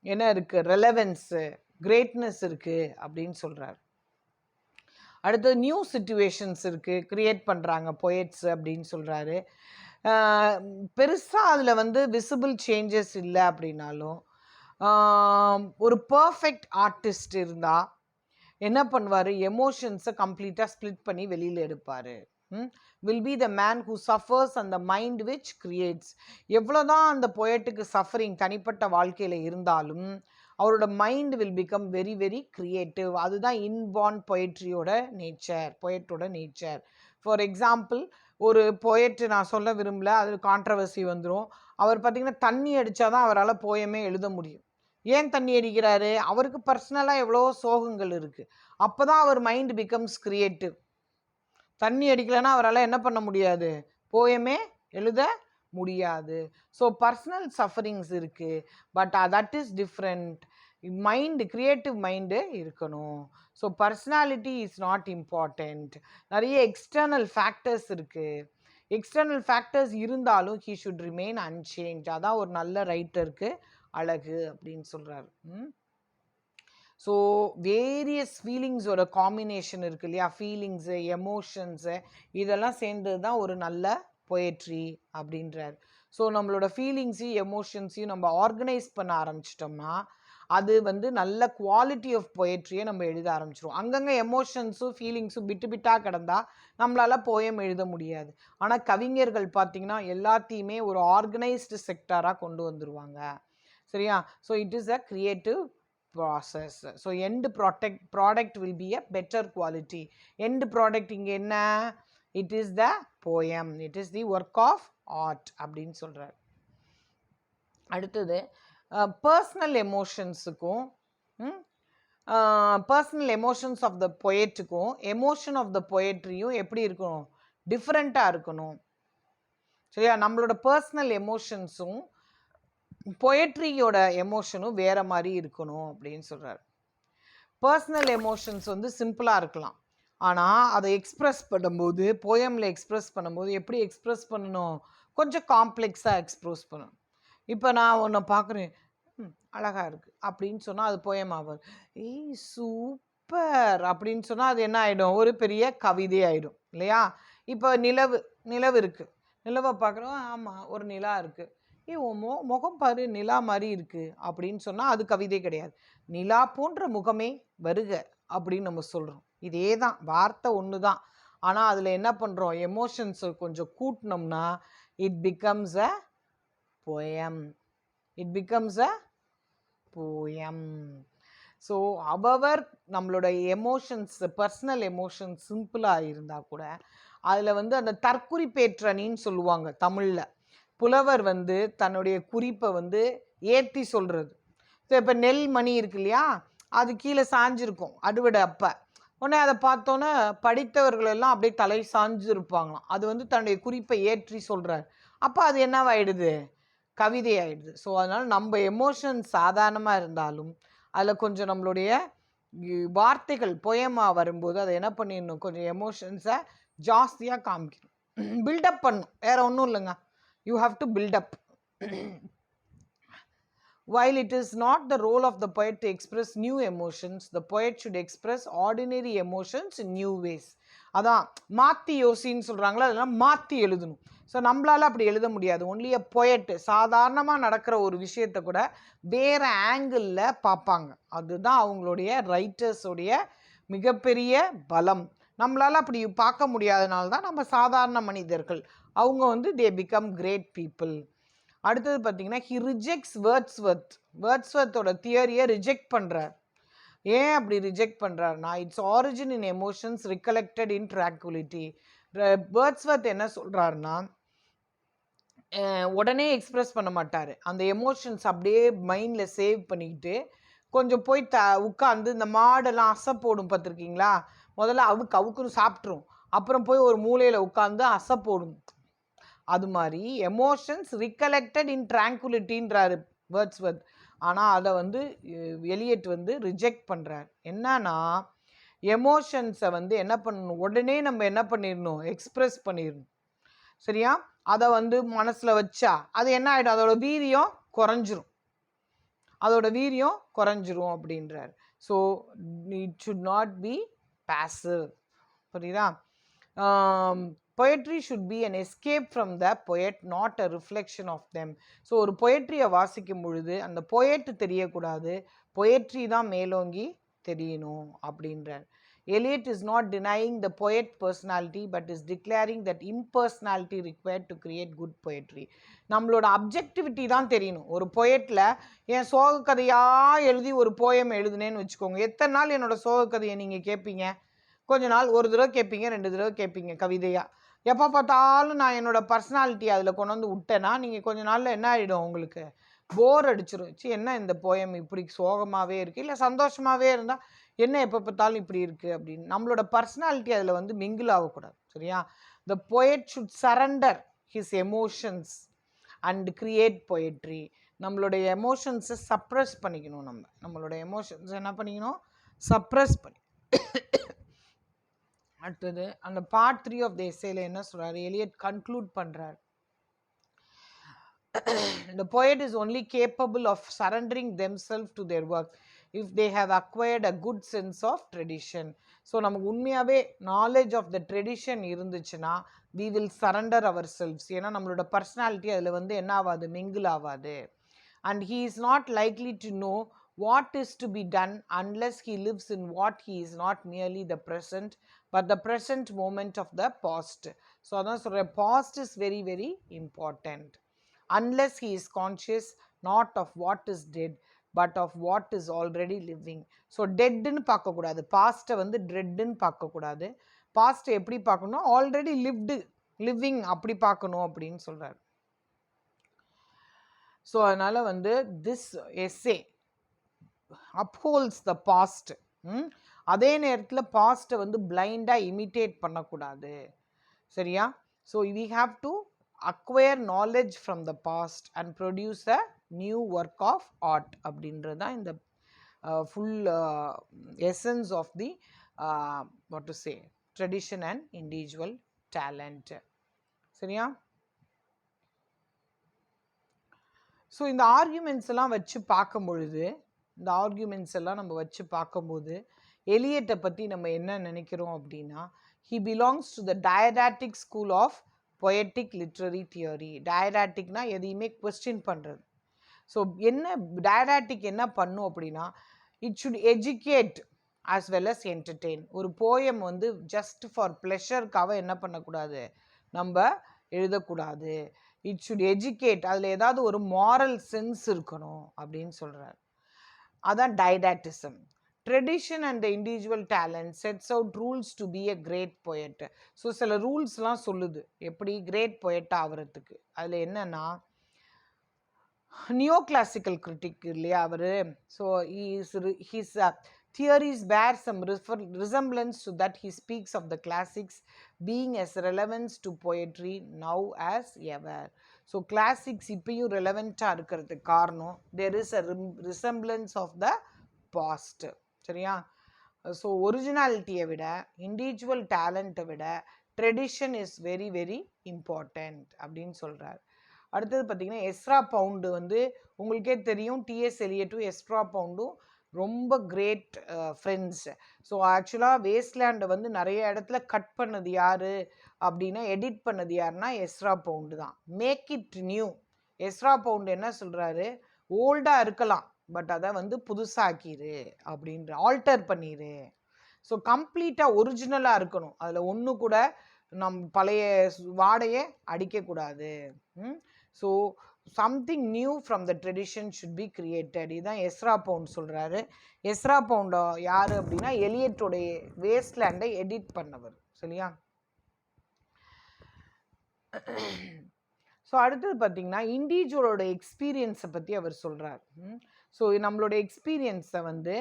A: என்ன இருக்குது, ரெலவென்ஸு, கிரேட்னஸ் இருக்குது அப்படின்னு சொல்கிறார். அடுத்தது நியூ சிச்சுவேஷன்ஸ் இருக்குது, க்ரியேட் பண்ணுறாங்க பொயட்ஸ் அப்படின்னு சொல்கிறாரு. பெருசாக அதில் வந்து விசிபிள் சேஞ்சஸ் இல்லை அப்படின்னாலும் ஒரு பர்ஃபெக்ட் ஆர்டிஸ்ட் இருந்தால் என்ன பண்ணுவார், எமோஷன்ஸை கம்ப்ளீட்டாக ஸ்ப்ளிட் பண்ணி வெளியில் எடுப்பார். Will be the man who suffers அந்த மைண்ட் விச் கிரியேட்ஸ். எவ்வளோதான் அந்த பொயட்டுக்கு சஃபரிங் தனிப்பட்ட வாழ்க்கையில் இருந்தாலும் அவரோட mind will become very very creative. அதுதான் இன்பார்ன் பொயட்ரியோட நேச்சர், பொயட்டோட நேச்சர். ஃபார் எக்ஸாம்பிள், ஒரு பொயட்டு நான் சொல்ல விரும்பல, அது கான்ட்ரவர்சி வந்துடும். அவர் பார்த்திங்கன்னா தண்ணி அடித்தா தான் அவரால் போயமே எழுத முடியும். ஏன் தண்ணி அடிக்கிறாரு? அவருக்கு பர்சனலாக எவ்வளோ சோகங்கள் இருக்குது. அப்போ தான் அவர் மைண்ட் பிகம்ஸ் கிரியேட்டிவ். தண்ணி அடிக்கலைன்னா அவரால் என்ன பண்ண முடியாது, போயமே எழுத முடியாது. ஸோ பர்சனல் சஃபரிங்ஸ் இருக்குது, but that is different. Mind, creative mind இருக்கணும். So personality is not important. நிறைய எக்ஸ்டர்னல் ஃபேக்டர்ஸ் இருக்குது. எக்ஸ்டர்னல் ஃபேக்டர்ஸ் இருந்தாலும் ஹீ ஷுட் ரிமெயின் அன்சேஞ்ச். அதான் ஒரு நல்ல ரைட்டருக்கு அழகு அப்படின்னு சொல்கிறாரு. ஸோ வேரியஸ் ஃபீலிங்ஸோட காம்பினேஷன் இருக்குது இல்லையா, ஃபீலிங்ஸு, எமோஷன்ஸு, இதெல்லாம் சேர்ந்தது தான் ஒரு நல்ல பொயட்ரி அப்படின்றார். ஸோ நம்மளோட ஃபீலிங்ஸையும் எமோஷன்ஸையும் நம்ம ஆர்கனைஸ் பண்ண ஆரம்பிச்சிட்டோம்னா அது வந்து நல்ல குவாலிட்டி ஆஃப் பொயட்ரியை நம்ம எழுத ஆரம்பிச்சிடும். அங்கங்கே எமோஷன்ஸும் ஃபீலிங்ஸும் விட்டு விட்டாக கிடந்தால் நம்மளால் போயம் எழுத முடியாது. ஆனால் கவிஞர்கள் பார்த்திங்கன்னா எல்லாத்தையுமே ஒரு ஆர்கனைஸ்டு செக்டாராக கொண்டு வந்துடுவாங்க. சரியா? So it is a creative process. So end product will be a better quality. End product இங்கே என்ன? It is the poem. It is the work of art அப்படின்னு சொல்கிறார். அடுத்தது பர்சனல் எமோஷன்ஸுக்கும் பர்சனல் எமோஷன்ஸ் ஆஃப் த பொயட்டுக்கும் emotion of the பொயட்ரியும் எப்படி இருக்கணும்? டிஃப்ரெண்ட்டாக இருக்கணும். சரியா? நம்மளோட பர்சனல் எமோஷன்ஸும் பொயட்ரியோட எமோஷனும் வேறு மாதிரி இருக்கணும் அப்படின்னு சொல்கிறார். பர்சனல் எமோஷன்ஸ் வந்து சிம்பிளாக இருக்கலாம், ஆனால் அதை எக்ஸ்ப்ரெஸ் பண்ணும்போது, போயமில் எக்ஸ்ப்ரெஸ் பண்ணும்போது எப்படி எக்ஸ்ப்ரெஸ் பண்ணணும்? கொஞ்சம் காம்ப்ளெக்ஸாக எக்ஸ்ப்ரெஸ் பண்ணணும். இப்போ நான் ஒன்று பார்க்குறேன், அழகாக இருக்குது அப்படின்னு சொன்னால் அது போயம் ஆகாது. ஏய் சூப்பர் அப்படின்னு சொன்னால் அது என்ன ஆகிடும்? ஒரு பெரிய கவிதை ஆகிடும் இல்லையா? இப்போ நிலவு இருக்குது, நிலவை பார்க்குறோம், ஆமாம் ஒரு நிலா இருக்குது, முகம் பாரு நிலா மாதிரி இருக்குது அப்படின்னு சொன்னால் அது கவிதை கிடையாது. நிலா போன்ற முகமே வருக அப்படின்னு நம்ம சொல்கிறோம். இதே தான், வார்த்தை ஒன்று தான், ஆனால் அதில் என்ன பண்ணுறோம்? எமோஷன்ஸை கொஞ்சம் கூட்டினோம்னா it becomes a poem. It becomes a poem. So அவர் நம்மளோட எமோஷன்ஸ், பர்சனல் எமோஷன்ஸ் சிம்பிளாக இருந்தால் கூட அதில் வந்து அந்த தற்குறிப்பேற்றணின்னு சொல்லுவாங்க தமிழில். புலவர் வந்து தன்னுடைய குறிப்பை வந்து ஏற்றி சொல்கிறது. ஸோ இப்போ நெல் மணி இருக்கு இல்லையா, அது கீழே சாஞ்சிருக்கும் அறுவடை அப்போ. உடனே அதை பார்த்தோன்னே படித்தவர்களெல்லாம் அப்படியே தலை சாஞ்சு இருப்பாங்களாம். அது வந்து தன்னுடைய குறிப்பை ஏற்றி சொல்கிறார். அப்போ அது என்னவாயிடுது? கவிதை ஆகிடுது. ஸோ அதனால் நம்ம எமோஷன்ஸ் சாதாரணமாக இருந்தாலும் அதில் கொஞ்சம் நம்மளுடைய வார்த்தைகள் பொயமாக வரும்போது அதை என்ன பண்ணிடணும்? கொஞ்சம் எமோஷன்ஸை ஜாஸ்தியாக காமிக்கணும், பில்டப் பண்ணணும். வேறு ஒன்றும் இல்லைங்க, you have to build up. While it is not the role of the poet to express new emotions, the poet should express ordinary emotions in new ways. அதான் மாற்றி யோசின்னு சொல்கிறாங்களா, அதெல்லாம் மாற்றி எழுதணும். ஸோ நம்மளால் அப்படி எழுத முடியாது. ஒன்லி அ பொயட்டு சாதாரணமாக நடக்கிற ஒரு விஷயத்தை கூட வேறு ஆங்கிளில் பார்ப்பாங்க. அதுதான் அவங்களுடைய ரைட்டர்ஸோடைய மிகப்பெரிய பலம். நம்மளால் அப்படி பார்க்க முடியாதனால தான் நம்ம சாதாரண மனிதர்கள், அவங்க வந்து தே பிகம் கிரேட் பீப்புள். அடுத்தது பார்த்திங்கன்னா ஹி ரிஜெக்ட்ஸ் வேர்ட்ஸ்வர்த்தோட தியரியை ரிஜெக்ட் பண்ணுறார். ஏன் அப்படி ரிஜெக்ட் பண்ணுறாருனா, its origin in emotions recollected in tranquility. Wordsworth என்ன சொல்கிறாருன்னா, உடனே எக்ஸ்ப்ரெஸ் பண்ண மாட்டார். அந்த எமோஷன்ஸ் அப்படியே மைண்டில் சேவ் பண்ணிக்கிட்டு கொஞ்சம் போய் உட்காந்து இந்த மாடெல்லாம் அசை போடும் பார்த்துருக்கீங்களா, முதல்ல அவுக்குன்னு சாப்பிட்ரும், அப்புறம் போய் ஒரு மூலையில் உட்காந்து அசை போடும். அது மாதிரி எமோஷன்ஸ் ரிகலெக்டட் இன் ட்ராங்குலிட்டின்றாரு வேர்ட்ஸ்வர்த். ஆனால் அதை வந்து எலியட் வந்து ரிஜெக்ட் பண்ணுறார். என்னன்னா எமோஷன்ஸை வந்து என்ன பண்ணணும்? உடனே நம்ம என்ன பண்ணிடணும்? எக்ஸ்ப்ரெஸ் பண்ணிடணும். சரியா? அதை வந்து மனசில் வச்சா அது என்ன ஆகிடும்? அதோட வீரியம் குறைஞ்சிரும் அப்படின்றார். So it should not be passive. புரியுதா? poetry should be an escape from the poet, not a reflection of them. So ஒரு பொயட்ரியை வாசிக்கும் பொழுது அந்த பொயட்டு தெரியக்கூடாது, பொயட்ரி தான் மேலோங்கி தெரியணும் அப்படின்றார். Eliot is not denying the poet personality but is declaring that impersonality required to create good poetry. நம்மளோட அப்ஜெக்டிவிட்டி தான் தெரியணும். ஒரு போயட்டில் என் சோக கதையாக எழுதி ஒரு போயம் எழுதுனேன்னு வச்சுக்கோங்க, எத்தனை நாள் என்னோட சோக கதையை நீங்கள் கேட்பீங்க? கொஞ்ச நாள், ஒரு தடவை கேட்பீங்க, 2 தடவை கேட்பீங்க கவிதையாக. எப்போ பார்த்தாலும் நான் என்னோடய பர்சனாலிட்டி அதில் கொண்டு வந்து விட்டேன்னா நீங்கள் கொஞ்ச நாளில் என்ன ஆகிடும், உங்களுக்கு போர் அடிச்சிடும். என்ன இந்த போயம் இப்படி சோகமாகவே இருக்குது, இல்லை சந்தோஷமாகவே இருந்தால் என்ன எப்போ பார்த்தாலும் இப்படி இருக்குது அப்படின்னு. நம்மளோட பர்சனாலிட்டி அதில் வந்து மிங்கிள் ஆகக்கூடாது. சரியா? த poet should surrender his emotions and create poetry. நம்மளுடைய எமோஷன்ஸை சப்ரஸ் பண்ணிக்கணும். நம்மளோட எமோஷன்ஸ் என்ன பண்ணிக்கணும், சப்ரஸ் பண்ணி. அடுத்தது அந்த பார்ட் 3 ஆஃப் த எஸ்ஸேல என்ன சொல்கிறார், எலியட் கன்க்ளூட் பண்ணுறார். The poet is only capable of surrendering themselves to their work if they have acquired a good sense of tradition. So நமக்கு உண்மையாகவே நாலேஜ் ஆஃப் த ட்ரெடிஷன் இருந்துச்சுன்னா we will surrender ourselves. ஏன்னா நம்மளோட personality அதில் வந்து என்ன ஆகாது, மிங்கிள் ஆகாது. And he is not likely to know what is to be done unless he lives in what he is not merely the present but the present moment of the past. So அதான் சொல்கிறேன், past is very very important. Unless he is conscious not of what is dead but of what is already living. So டெட்டுன்னு பார்க்கக்கூடாது, பாஸ்ட்டை வந்து ட்ரெட்டுன்னு பார்க்கக்கூடாது. பாஸ்ட்டை எப்படி பார்க்கணும், already living அப்படி பார்க்கணும் அப்படின்னு சொல்கிறார். ஸோ அதனால் வந்து திஸ் எஸ்ஸே அப்ஹோல்ஸ் த பாஸ்ட். அதே நேரத்தில் பாஸ்ட்டை வந்து பிளைண்டாக இமிட்டேட் பண்ணக்கூடாது. சரியா? So we have to acquire knowledge from the past and produce a new work of art. அப்படின்றது தான் இந்த full essence of the what to say tradition and individual talent. சரியா? So இந்த ஆர்கியூமெண்ட்ஸ் எல்லாம் வச்சு பார்க்கும்பொழுது, நம்ம வச்சு பார்க்கும்போது எலியட்டை பற்றி நம்ம என்ன நினைக்கிறோம் அப்படின்னா, he belongs to the didactic school of poetic literary theory. டயடாட்டிக்னா எதையுமே கொஸ்டின் பண்ணுறது. ஸோ என்ன டயடாட்டிக் என்ன பண்ணும் அப்படின்னா, it should educate as well as entertain. ஒரு போயம் வந்து ஜஸ்ட் ஃபார் ப்ளஷருக்காக என்ன பண்ணக்கூடாது, நம்ம எழுதக்கூடாது. இட் ஷுட் எஜுகேட், அதில் ஏதாவது ஒரு மாரல் சென்ஸ் இருக்கணும் அப்படின்னு சொல்கிறார். அதான் didacticism. Tradition and the individual talent sets out rules to be a great poet. So சில ரூல்ஸ்லாம் சொல்லுது எப்படி கிரேட் பொயட்டாக ஆகிறதுக்கு. அதில் என்னென்னா, நியோ கிளாசிக்கல் கிரிட்டிக் இல்லையா அவர். So he's theories bear some resemblance to that. He speaks of the classics being as relevant to poetry now as ever. So classics இப்பயும் ரெலவெண்ட்டாக இருக்கிறதுக்கு காரணம், there is a resemblance of the past. சரியா? So ஒரிஜினாலிட்டியை விட, individual டேலண்ட்டை விட tradition is very very important அப்படின்னு சொல்கிறார். அடுத்தது பார்த்திங்கன்னா, எஸ்ரா பவுண்டு வந்து உங்களுக்கே தெரியும், டிஎஸ் எலியட்டும் எஸ்ரா பவுண்டும் ரொம்ப கிரேட் ஃப்ரெண்ட்ஸ். ஸோ ஆக்சுவலாக வேஸ்ட்லேண்டை வந்து நிறைய இடத்துல கட் பண்ணது யார் அப்படின்னா, எடிட் பண்ணது யாருன்னா எஸ்ரா பவுண்டு தான். Make it new. Ezra Pound என்ன சொல்கிறாரு, ஓல்டாக இருக்கலாம் பட் அதை வந்து புதுசாக்கிடு அப்படின்ற, ஆல்டர் பண்ணிடு. ஸோ கம்ப்ளீட்டாக ஒரிஜினலாக இருக்கணும், அதில் ஒன்று கூட நம் பழைய வாடையை அடிக்கக்கூடாது. So something new from the tradition should be created. இதுதான் எஸ்ரா பவுண்ட் சொல்கிறாரு. எஸ்ரா பவுண்டோ யார் அப்படின்னா, எலியட்டோடைய வேஸ்ட்லேண்டை எடிட் பண்ணவர். சரியா? ஸோ அடுத்தது பார்த்திங்கன்னா, இண்டிவிஜுவலோட எக்ஸ்பீரியன்ஸை பற்றி அவர் சொல்கிறார். ஸோ நம்மளோட எக்ஸ்பீரியன்ஸை வந்து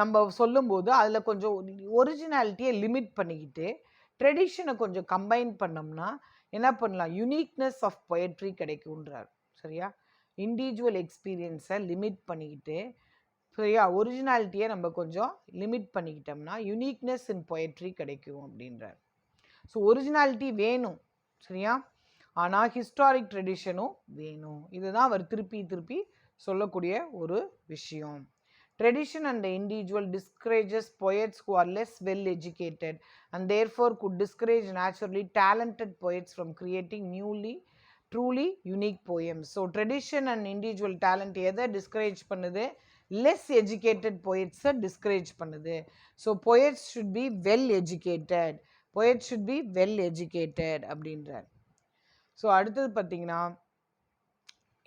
A: நம்ம சொல்லும்போது அதில் கொஞ்சம் ஒரிஜினாலிட்டியை லிமிட் பண்ணிக்கிட்டு ட்ரெடிஷனை கொஞ்சம் கம்பைன் பண்ணோம்னா என்ன பண்ணலாம், யுனிக்னஸ் ஆஃப் பொயட்ரி கிடைக்குன்றார். சரியா? இண்டிவிஜுவல் எக்ஸ்பீரியன்ஸை லிமிட் பண்ணிக்கிட்டு, சரியா, ஒரிஜினாலிட்டியை நம்ம கொஞ்சம் லிமிட் பண்ணிக்கிட்டோம்னா யுனிக்னஸ் இன் பொயட்ரி கிடைக்கும் அப்படின்றார். ஸோ ஒரிஜினாலிட்டி வேணும், சரியா, ஆனால் ஹிஸ்டாரிக் ட்ரெடிஷனும் வேணும். இதுதான் அவர் திருப்பி திருப்பி சொல்லக்கூடிய ஒரு விஷயம். Tradition and the individual discourages poets who are less well educated and therefore could discourage naturally talented poets from creating newly truly unique poems. So tradition and individual talent எதை discourage பண்ணுது? Less educated poets discourage பண்ணுது. So poets should be well educated. Poets should be well educated அப்படின்றார். So அடுத்தது பார்த்தீங்கன்னா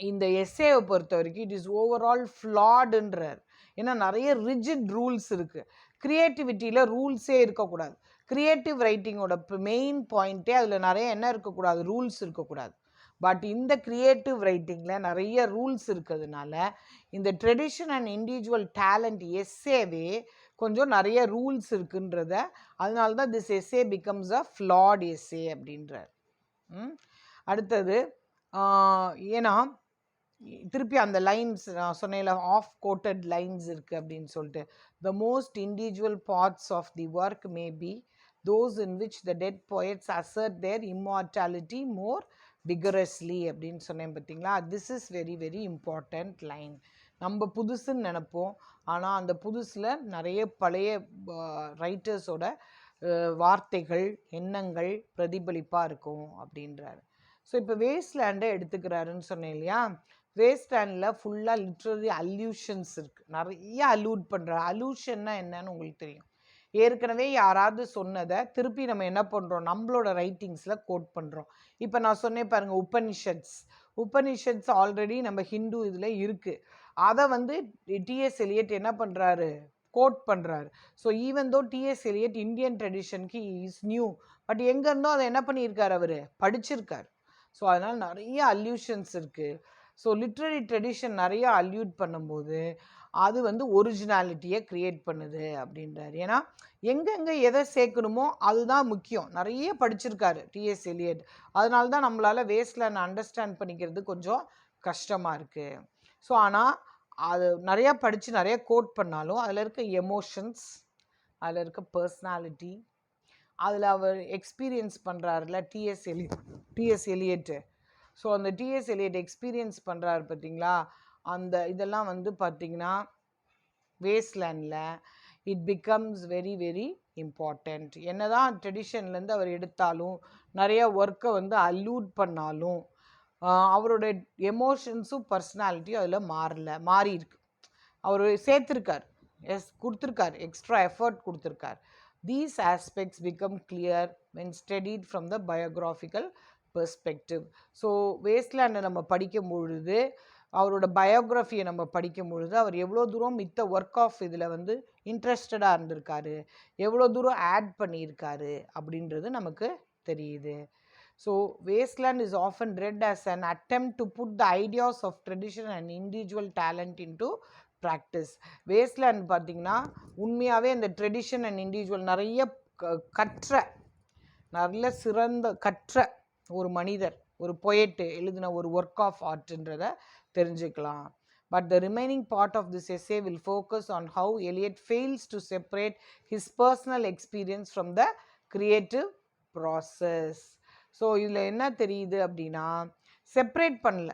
A: இந்த எஸ்ஏவை பொறுத்த வரைக்கும் it is overall ஃப்ளாடுன்றார். ஏன்னா நிறைய ரிஜிட் ரூல்ஸ் இருக்குது. க்ரியேட்டிவிட்டியில் ரூல்ஸே இருக்கக்கூடாது. க்ரியேட்டிவ் ரைட்டிங்கோட மெயின் பாயிண்ட்டே அதில் நிறைய என்ன இருக்கக்கூடாது? ரூல்ஸ் இருக்கக்கூடாது. பட் இந்த க்ரியேட்டிவ் ரைட்டிங்கில் நிறைய ரூல்ஸ் இருக்கிறதுனால இந்த ட்ரெடிஷன் அண்ட் இண்டிவிஜுவல் டேலண்ட் எஸ்ஏவே கொஞ்சம் நிறைய ரூல்ஸ் இருக்குன்றத, அதனால தான் this essay becomes a flat essay அப்படின்றார். அடுத்தது ஏன்னா திருப்பி அந்த லைன்ஸ் நான் சொன்னேன்ல, ஆஃப் கோட்டட் லைன்ஸ் இருக்குது அப்படின்னு சொல்லிட்டு, the most individual parts of the work may be those in which the dead poets assert their immortality more vigorously அப்படின்னு சொன்னேன் பார்த்தீங்களா. This is very very important line. நம்ம புதுசுன்னு நினைப்போம், ஆனால் அந்த புதுசில் நிறைய பழைய ரைட்டர்ஸோட வார்த்தைகள் எண்ணங்கள் பிரதிபலிப்பாக இருக்கும் அப்படின்றாரு. ஸோ இப்போ வேஸ்ட்லேண்டை எடுத்துக்கிறாருன்னு சொன்னேன் இல்லையா. வேஸ்ட்லேண்டில் ஃபுல்லாக லிட்ரரி அல்யூஷன்ஸ் இருக்குது. நிறைய அலூட் பண்ணுறாரு. அலூஷன்னா என்னன்னு உங்களுக்கு தெரியும். ஏற்கனவே யாராவது சொன்னதை திருப்பி நம்ம என்ன பண்ணுறோம்? நம்மளோட ரைட்டிங்ஸில் கோட் பண்ணுறோம். இப்போ நான் சொன்னேன் பாருங்கள், உபனிஷத்ஸ் ஆல்ரெடி நம்ம ஹிந்து இதில் இருக்குது. அதை வந்து டிஎஸ் எலியட் என்ன பண்ணுறாரு? கோட் பண்ணுறாரு. So even though T S Eliot Indian ட்ரெடிஷனுக்கு இஸ் நியூ, பட் எங்கேருந்தோ அதை என்ன பண்ணியிருக்காரு? அவர் படிச்சிருக்கார். ஸோ அதனால் நிறைய அல்யூஷன்ஸ் இருக்குது. ஸோ லிட்ரரி ட்ரெடிஷன் நிறைய அல்யூட் பண்ணும்போது அது வந்து ஒரிஜினாலிட்டியை க்ரியேட் பண்ணுது அப்படின்றார். ஏன்னா எங்கெங்கே எதை சேர்க்கணுமோ அதுதான் முக்கியம். நிறைய படிச்சிருக்காரு டிஎஸ் எலியட். அதனால தான் நம்மளால் வேஸ்ட்லேண்ட் அண்டர்ஸ்டாண்ட் பண்ணிக்கிறது கொஞ்சம் கஷ்டமாக இருக்குது. ஸோ ஆனால் அது நிறையா படித்து நிறைய கோட் பண்ணாலும் அதில் இருக்க எமோஷன்ஸ், அதில் இருக்க பர்சனாலிட்டி, அதில் அவர் எக்ஸ்பீரியன்ஸ் பண்ணுறாருல டிஎஸ் எலியட்டு. ஸோ அந்த டிஎஸ் எலியட் எக்ஸ்பீரியன்ஸ் பண்ணுறாரு பார்த்தீங்களா, அந்த இதெல்லாம் வந்து பார்த்திங்கன்னா வேஸ்ட்லேண்டில் it becomes very very important. என்ன தான் ட்ரெடிஷன்லேருந்து அவர் எடுத்தாலும் நிறைய ஒர்க்கை வந்து அல்யூட் பண்ணாலும் அவரோட எமோஷன்ஸும் பர்சனாலிட்டியும் அதில் மாறி இருக்கு. அவர் சேர்த்துருக்கார், கொடுத்துருக்கார், எக்ஸ்ட்ரா எஃபர்ட் கொடுத்துருக்கார். These aspects become clear when studied from the biographical perspective. So வேஸ்ட்லேண்டை நம்ம படிக்கும் பொழுது, அவரோட பயோக்ராஃபியை நம்ம படிக்கும் பொழுது, அவர் எவ்வளோ தூரம் மித்த ஒர்க் ஆஃப் இதில் வந்து இன்ட்ரெஸ்டடாக இருந்திருக்காரு, எவ்வளோ தூரம் ஆட் பண்ணியிருக்காரு அப்படின்றது நமக்கு தெரியுது. So Waste Land is often read as an attempt to put the ideas of tradition and individual talent into practice. Wasteland பார்த்திங்கன்னா உண்மையாகவே இந்த ட்ரெடிஷன் அண்ட் இண்டிவிஜுவல் நிறைய நல்ல சிறந்த கற்ற ஒரு மனிதர், ஒரு பொயட்டு எழுதின ஒரு ஒர்க் ஆஃப் ஆர்ட்ன்றதை தெரிஞ்சுக்கலாம். But the remaining part of this essay will focus on how Eliot fails to separate his personal experience from the creative process. So இதில் என்ன தெரியுது அப்படின்னா, செப்பரேட் பண்ணல.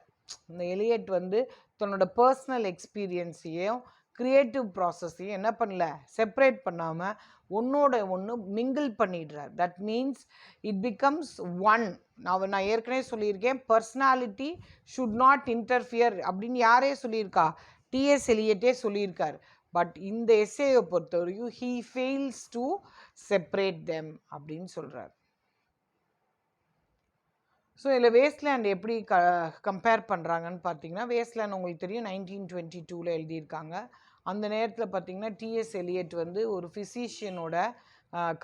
A: இந்த எலியட் வந்து தன்னோட பர்சனல் எக்ஸ்பீரியன்ஸையும் க்ரியேட்டிவ் ப்ராசஸையும் என்ன பண்ணல, செப்பரேட் பண்ணாமல் ஒன்றோட ஒன்று மிங்கிள் பண்ணிடுறார். That means it becomes one. நான் ஏற்கனவே சொல்லியிருக்கேன், பர்சனாலிட்டி ஷுட் நாட் இன்டர்ஃபியர் அப்படின்னு யாரே சொல்லியிருக்கா? டிஎஸ் எலியட்டே சொல்லியிருக்கார். பட் இந்த எஸ்ஸேயை பொறுத்த வரைக்கும் he fails to separate them அப்படின்னு சொல்கிறார். ஸோ இதில் வேஸ்ட்லேண்ட் எப்படி கம்பேர் பண்ணுறாங்கன்னு பார்த்தீங்கன்னா, வேஸ்ட்லேண்ட் உங்களுக்கு தெரியும் 1922 எழுதியிருக்காங்க. அந்த நேரத்தில் பார்த்திங்கன்னா டிஎஸ் எலியட் வந்து ஒரு ஃபிசிஷியனோட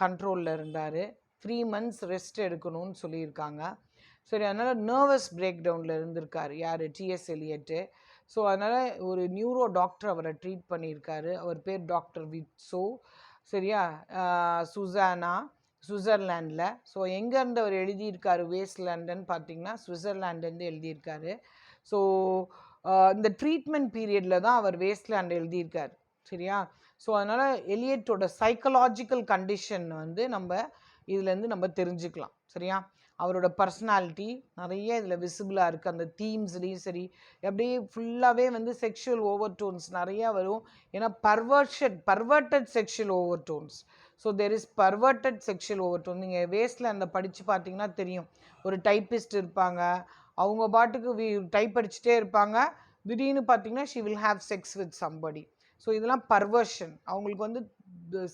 A: கண்ட்ரோலில் இருந்தார். 3 months ரெஸ்ட் எடுக்கணும்னு சொல்லியிருக்காங்க. சரி, அதனால் நர்வஸ் பிரேக் டவுனில் இருந்திருக்கார் யார்? DS Eliot. ஸோ அதனால் ஒரு நியூரோ டாக்டர் அவரை ட்ரீட் பண்ணியிருக்காரு. அவர் பேர் டாக்டர் விட்ஸோ. சரியா, சுவிட்சர்லாண்டில். ஸோ எங்கேருந்து அவர் எழுதியிருக்காரு வேஸ்ட்லேண்டுன்னு பார்த்தீங்கன்னா சுவிட்சர்லாண்டுலேருந்து எழுதியிருக்காரு. ஸோ இந்த ட்ரீட்மெண்ட் பீரியடில் தான் அவர் வேஸ்ட்லேண்ட் எழுதியிருக்கார். சரியா, ஸோ அதனால் எலியட்டோட சைக்கலாஜிக்கல் கண்டிஷன் வந்து நம்ம இதுலேருந்து நம்ம தெரிஞ்சுக்கலாம். சரியா, அவரோட பர்சனாலிட்டி நிறைய இதில் விசிபிளாக இருக்குது. அந்த தீம்ஸ்லேயும் சரி, அப்படியே ஃபுல்லாகவே வந்து செக்ஷுவல் ஓவர் டோன்ஸ் நிறையா வரும். ஏன்னா perverted sexual overtones. So there is perverted sexual overtone. நீங்கள் வேஸ்ட்டில் அந்த படித்து பார்த்தீங்கன்னா தெரியும். ஒரு டைப்பிஸ்ட் இருப்பாங்க, அவங்க பாட்டுக்கு டைப் அடிச்சுட்டே இருப்பாங்க. திடீர்னு பார்த்தீங்கன்னா she will have sex with somebody. So இதெல்லாம் பர்வர்ஷன். அவங்களுக்கு வந்து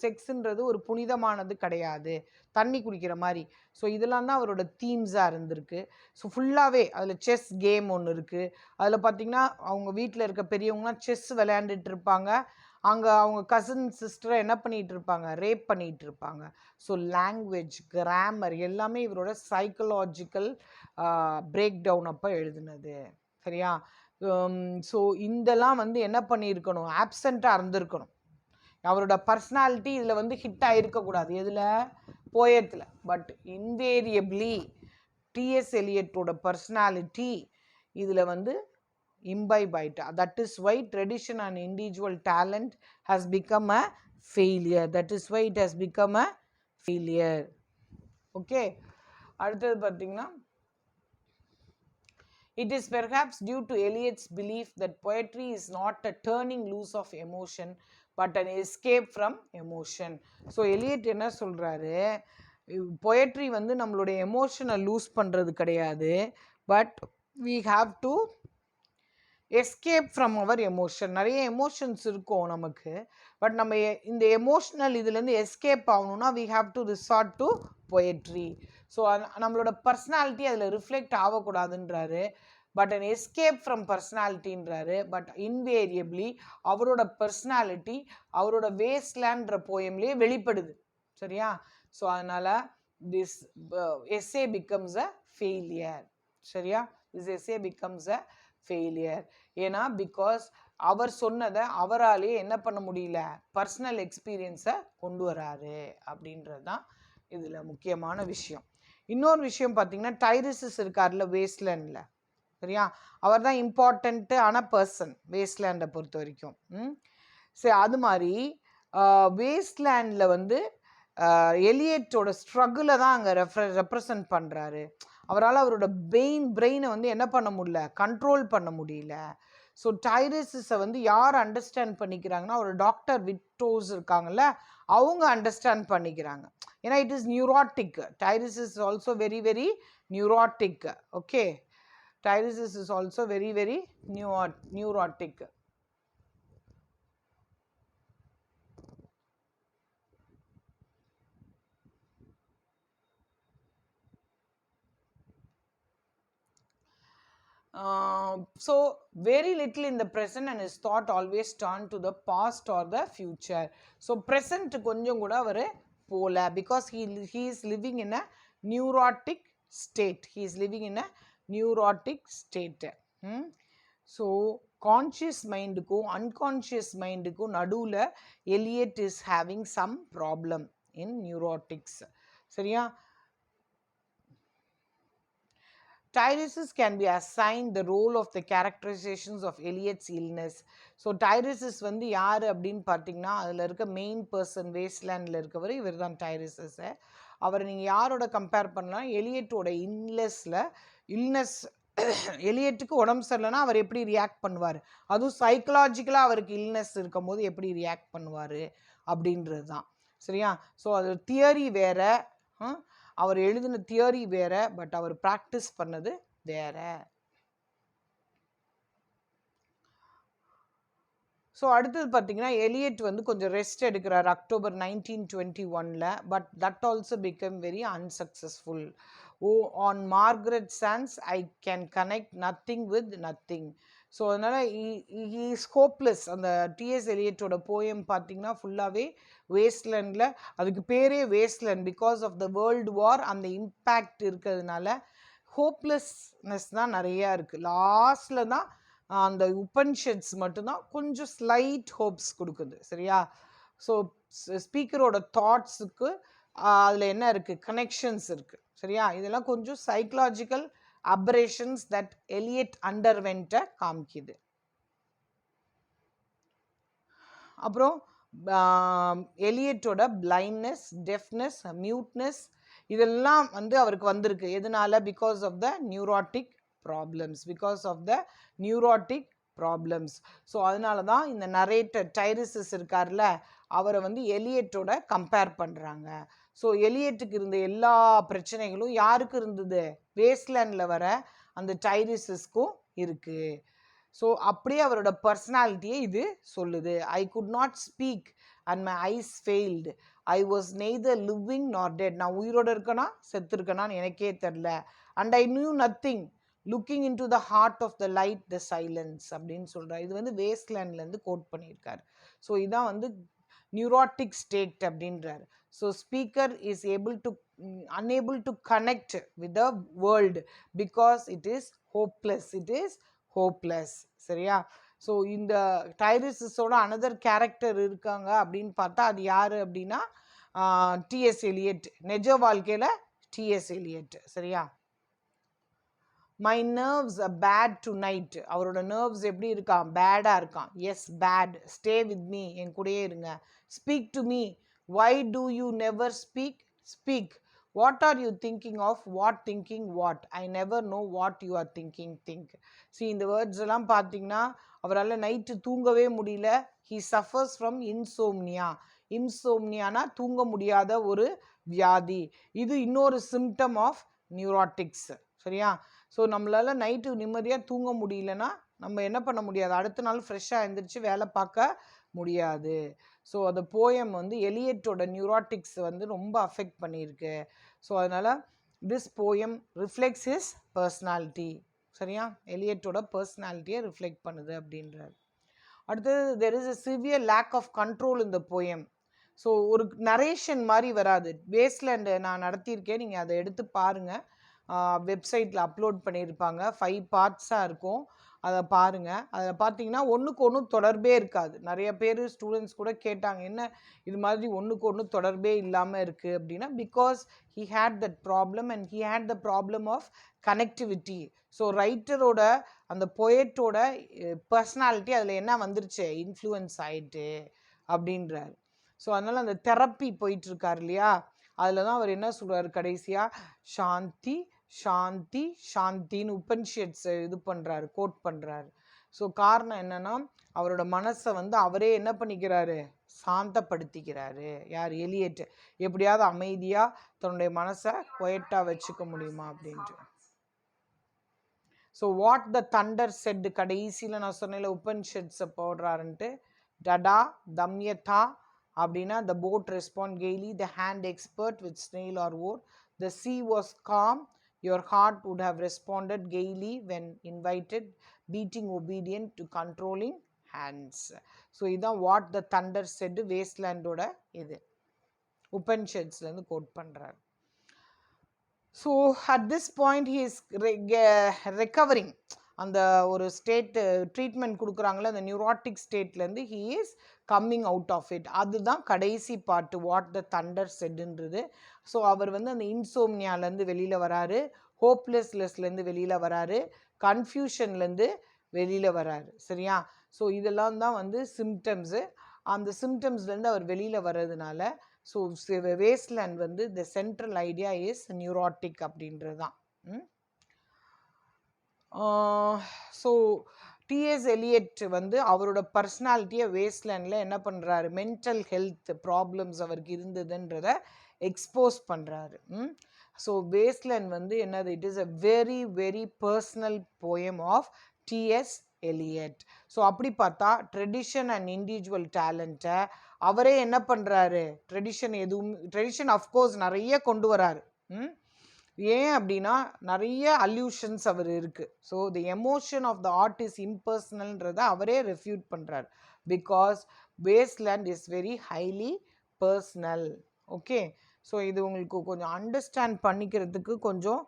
A: செக்ஸுன்றது ஒரு புனிதமானது கிடையாது, தண்ணி குடிக்கிற மாதிரி. ஸோ இதெல்லாம் தான் அவரோட தீம்ஸாக இருந்திருக்கு. ஸோ ஃபுல்லாகவே அதில் செஸ் கேம் ஒன்று இருக்குது. அதில் பார்த்திங்கன்னா அவங்க வீட்டில் இருக்க பெரியவங்களாம் செஸ் விளையாண்டுட்டு இருப்பாங்க. அங்கே அவங்க கசின் சிஸ்டரை என்ன பண்ணிகிட்டு இருப்பாங்க, ரேப் பண்ணிகிட்டு இருப்பாங்க. ஸோ லாங்குவேஜ், கிராமர் எல்லாமே இவரோட சைக்கலாஜிக்கல் பிரேக் டவுன் அப்போ எழுதுனது. சரியா? ஸோ இதெல்லாம் வந்து என்ன பண்ணியிருக்கணும், ஆப்சண்ட்டாக இருந்திருக்கணும். அவரோட பர்சனாலிட்டி இதில் வந்து ஹிட் ஆகிருக்கக்கூடாது. எதில்? போயத்தில். பட் இன்வேரியபிளி டிஎஸ் எலியட்டோட பர்சனாலிட்டி இதில் வந்து imbibe ஆயிட்டா. That is why tradition and individual talent has become a failure. That is why it has become a failure. Okay. அடுத்தது பார்த்தீங்கன்னா, it is perhaps due to Eliot's belief that poetry is not a turning loose of emotion but an escape from emotion. So Eliot என்ன சொல்கிறாரு, poetry வந்து நம்மளுடைய எமோஷனை lose பண்ணுறது கிடையாது, but we have to escape from our emotion. நிறைய emotions இருக்கும் நமக்கு, பட் நம்ம இந்த எமோஷ்னல் இதுலேருந்து எஸ்கேப் ஆகணும்னா we have to resort to poetry. So நம்மளோட பர்சனாலிட்டி அதில் ரிஃப்ளெக்ட் ஆகக்கூடாதுன்றாரு. பட் அன் எஸ்கேப் ஃப்ரம் பர்சனாலிட்டின்றாரு. பட் இன்வேரியபிளி அவரோட பர்சனாலிட்டி அவரோட வேஸ்ட்லேண்ட்ற போயம்லேயே வெளிப்படுது. சரியா? ஸோ அதனால் this essay becomes a failure. சரியா? This essay becomes a failure. ஏன்னா பிகாஸ் அவர் சொன்னதை அவராலே என்ன பண்ண முடியல, பர்சனல் எக்ஸ்பீரியன்ஸை கொண்டு வராரு அப்படின்றது தான் இதில் முக்கியமான விஷயம். இன்னொரு விஷயம் பார்த்தீங்கன்னா, டைரிசஸ் இருக்கார்ல வேஸ்ட்லேண்டில். சரியா? அவர் தான் இம்பார்ட்டண்ட்டான பர்சன் வேஸ்ட்லேண்டை பொறுத்த வரைக்கும். சரி, அது மாதிரி வேஸ்ட்லேண்டில் வந்து எலியட்டோட ஸ்ட்ரகிளை தான் அங்கே ரெப்ரசன்ட் பண்ணுறாரு. அவரால் அவரோட பிரெயினை வந்து என்ன பண்ண முடியல, கண்ட்ரோல் பண்ண முடியல. ஸோ டைரிசஸை வந்து யார் அண்டர்ஸ்டாண்ட் பண்ணிக்கிறாங்கன்னா, ஒரு டாக்டர் விட்டோஸ் இருக்காங்கல்ல, அவங்க அண்டர்ஸ்டாண்ட் பண்ணிக்கிறாங்க. ஏன்னா it is neurotic. Tiresias is also very very neurotic. Okay, Tiresias is also very very neurotic. So very little in the present and his thought always turned to the past or the future. So present கொஞ்சம் கூட அவர் போல, because he is living in a neurotic state. He is living in a neurotic state. So conscious மைண்டுக்கும் unconscious மைண்டுக்கும் நடுவில் Eliot is having some problem in neurotics. சரியா? Tyresis can be assigned the role of the characterizations of Eliot's illness. So Tiresias வந்து யார் அப்படின்னு பார்த்தீங்கன்னா, அதில் இருக்க main person வேஸ்ட்லேண்டில் இருக்கவர் இவர் தான் டைரிசஸை. அவரை நீங்கள் யாரோட கம்பேர் பண்ணலாம், எலியட்டோட இல்னஸ். எலியட்டுக்கு உடம்பு சரியில்லைன்னா அவர் எப்படி ரியாக்ட் பண்ணுவார், அதுவும் சைக்கலாஜிக்கலாக அவருக்கு இல்னஸ் இருக்கும் போது எப்படி ரியாக்ட் பண்ணுவார் அப்படின்றது தான். சரியா? ஸோ அது தியரி வேறு, அவர் எழுதின தியரி வேற, பட் அவர் ப்ராக்டிஸ் பண்ணது வேற. ஸோ அடுத்தது பார்த்தீங்கன்னா, எலியட் வந்து கொஞ்சம் ரெஸ்ட் எடுக்கிறார் October 1921. But that also become very unsuccessful. On Margate sands I can connect nothing with nothing. So அதனால் ஹீ இஸ் ஹோப்லெஸ். அந்த டிஎஸ் எலியட்டோட போயம் பார்த்தீங்கன்னா ஃபுல்லாகவே வேஸ்ட்லேண்டில், அதுக்கு பேரே Waste Land because of the world war. அந்த இம்பேக்ட் இருக்கிறதுனால ஹோப்லெஸ்னஸ் தான் நிறையா இருக்குது. லாஸ்டில் தான் அந்த உபனிஷத்ஸ் மட்டும்தான் கொஞ்சம் ஸ்லைட் ஹோப்ஸ் கொடுக்குது. சரியா? ஸோ ஸ்பீக்கரோட தாட்ஸுக்கு அதில் என்ன இருக்குது, கனெக்ஷன்ஸ் இருக்குது. சரியா? இதெல்லாம் கொஞ்சம் சைக்கலாஜிக்கல் அபரேஷன்ஸ் தட் எலியட் அண்டர்வென்ட்டை காமிக்குது. அப்புறம் எலியட்டோட பிளைண்ட்னஸ், டெஃப்னஸ், மியூட்னஸ் இதெல்லாம் வந்து அவருக்கு வந்திருக்கு. எதனால? Because of the neurotic problems. So அதனால தான் இந்த நரேட்டர் டைரிசஸ் இருக்கார்ல, அவரை வந்து எலியட்டோட கம்பேர் பண்ணுறாங்க. ஸோ எலியட்டுக்கு இருந்த எல்லா பிரச்சனைகளும் யாருக்கு இருந்தது? வேஸ்ட்லேண்டில் வர அந்த டைரிஸஸ்க்கும் இருக்குது. ஸோ அப்படியே அவரோட பர்சனாலிட்டியை இது சொல்லுது. I could not speak and my eyes failed. I was neither living nor dead. நான் உயிரோடு இருக்கேனா செத்து இருக்கேனான்னு எனக்கே தெரில. And I knew nothing looking into the heart of the light the silence அப்படின்னு சொல்கிறார். இது வந்து வேஸ்ட்லேண்ட்லேருந்து கோட் பண்ணியிருக்காரு. ஸோ இதான் வந்து நியூராட்டிக் ஸ்டேட் அப்படின்றார். So speaker is unable to connect with the world because it is hopeless. சரியா? So இந்த டைரிஸஸோட அனதர் கேரக்டர் இருக்காங்க அப்படின்னு பார்த்தா அது யார் அப்படின்னா டிஎஸ் எலியட். நிஜ வாழ்க்கையில் டிஎஸ் எலியட். சரியா? My nerves are bad tonight. அவரோட நர்வ்ஸ் எப்படி இருக்கான்? பேடாக இருக்கான். Yes bad. Stay with me, என் கூடயே இருங்க. Speak to me. Why do you never speak? Speak. What are you thinking of? What thinking what? I never know what you are thinking. Think. இந்த வேர்ட்ஸ் எல்லாம் பார்த்தீங்கன்னா அவரால் night தூங்கவே முடியல. He suffers from insomnia. இன்சோம்னியானா தூங்க முடியாத ஒரு வியாதி. இது இன்னொரு சிம்டம் ஆஃப் நியூராட்டிக்ஸ். சரியா? ஸோ நம்மளால் நைட்டு நிம்மதியாக தூங்க முடியலன்னா நம்ம என்ன பண்ண முடியாது? அடுத்த நாள் ஃப்ரெஷ்ஷாக எழுந்திரிச்சு வேலை பார்க்க முடியாது. ஸோ அந்த போயம் வந்து எலியட்டோட நியூராட்டிக்ஸ் வந்து ரொம்ப அஃபெக்ட் பண்ணியிருக்கு. ஸோ அதனால் this poem reflects his personality. சரியா? எலியட்டோட பர்சனாலிட்டியை ரிஃப்ளெக்ட் பண்ணுது அப்படின்றார். அடுத்தது there is a severe lack of control இந்த போயம். ஸோ ஒரு நரேஷன் மாதிரி வராது. வேஸ்ட்லேண்டு நான் நடத்தியிருக்கேன், நீங்கள் அதை எடுத்து பாருங்கள். வெப்சைட்டில் அப்லோட் பண்ணியிருப்பாங்க. 5 பார்ட்ஸாக இருக்கும். அதை பாருங்கள். அதில் பார்த்தீங்கன்னா ஒன்றுக்கு ஒன்று தொடர்பே இருக்காது. நிறைய பேர் ஸ்டூடெண்ட்ஸ் கூட கேட்டாங்க, என்ன இது மாதிரி ஒன்றுக்கு ஒன்று தொடர்பே இல்லாமல் இருக்குது அப்படின்னா, because he had that problem and he had the problem of connectivity. So ரைட்டரோட அந்த பொயட்டோட பர்சனாலிட்டி அதில் என்ன வந்துருச்சு? இன்ஃப்ளூயன்ஸ் ஆகிட்டு அப்படின்றார். ஸோ அதனால் அந்த தெரப்பி போயிட்டுருக்கார் இல்லையா, அதில் தான் அவர் என்ன சொல்கிறார் கடைசியாக? சாந்தி சாந்தி சாந்தின்னு உபனிஷத்ஸ் இது பண்ணுறாரு, கோட் பண்ணுறாரு. ஸோ காரணம் என்னென்னா அவரோட மனசை வந்து அவரே என்ன பண்ணிக்கிறாரு? சாந்தப்படுத்திக்கிறாரு. யார்? எலியட். எப்படியாவது அமைதியாக தன்னுடைய மனசை குவைட்டாக வச்சுக்க முடியுமா அப்படின்ட்டு. So what the thunder set, கடைசியில் நான் சொன்னேன் உபனிஷத்ஸை போடுறாருன்ட்டு. டடா தம்யதா அப்படின்னா the boat respond gaily, the hand expert with snail or oar, the sea was calm, your heart would have responded gaily when invited, beating obedient to controlling hands. So இதுதான் what the thunder said வேஸ்ட்லேண்டோட இது உபனிஷத்ஸ்லேருந்து quote பண்ணுறாரு. So at this point he is recovering. அந்த ஒரு state treatment கொடுக்குறாங்களே அந்த neurotic ஸ்டேட்லேருந்து he is coming out of it. அதுதான் கடைசி பாட்டு வாட் த தண்டர் செட்டுன்றது. ஸோ அவர் வந்து அந்த இன்சோம்னியாலேருந்து வெளியில் வராரு, ஹோப்லெஸ்லெஸ்லேருந்து வெளியில் வராரு, கன்ஃபியூஷன்லேருந்து வெளியில் வராரு. சரியா? ஸோ இதெல்லாம் தான் வந்து சிம்டம்ஸு. அந்த சிம்டம்ஸ்லேருந்து அவர் வெளியில் வர்றதுனால ஸோ வேஸ்ட்லேண்ட் வந்து the central idea is neurotic அப்படின்றது தான். ஸோ டிஎஸ் எலியட் வந்து அவரோட பர்சனாலிட்டியை வேஸ்ட்லேண்டில் என்ன பண்ணுறாரு? மென்டல் ஹெல்த் ப்ராப்ளம்ஸ் அவருக்கு இருந்ததுன்றதை எக்ஸ்போஸ் பண்ணுறாரு. ஸோ வேஸ்ட்லேண்ட் வந்து என்னது? It is a very very personal poem of TS Eliot. So அப்படி பார்த்தா ட்ரெடிஷன் அண்ட் இண்டிவிஜுவல் டேலண்ட்டை அவரே என்ன பண்ணுறாரு? ட்ரெடிஷன் அஃப்கோர்ஸ் நிறைய கொண்டு வராரு. ஏன் அப்படின்னா நிறைய அல்யூஷன்ஸ் அவர் இருக்குது. So the emotion of the art is இம்பர்சனல்ன்றதை அவரே ரெஃப்யூட் பண்ணுறார். Because wasteland is very highly personal. Okay. So இது உங்களுக்கு கொஞ்சம் அண்டர்ஸ்டாண்ட் பண்ணிக்கிறதுக்கு கொஞ்சம்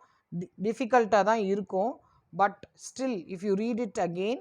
A: டிஃபிகல்ட்டாக தான் இருக்கும். But still if you read it again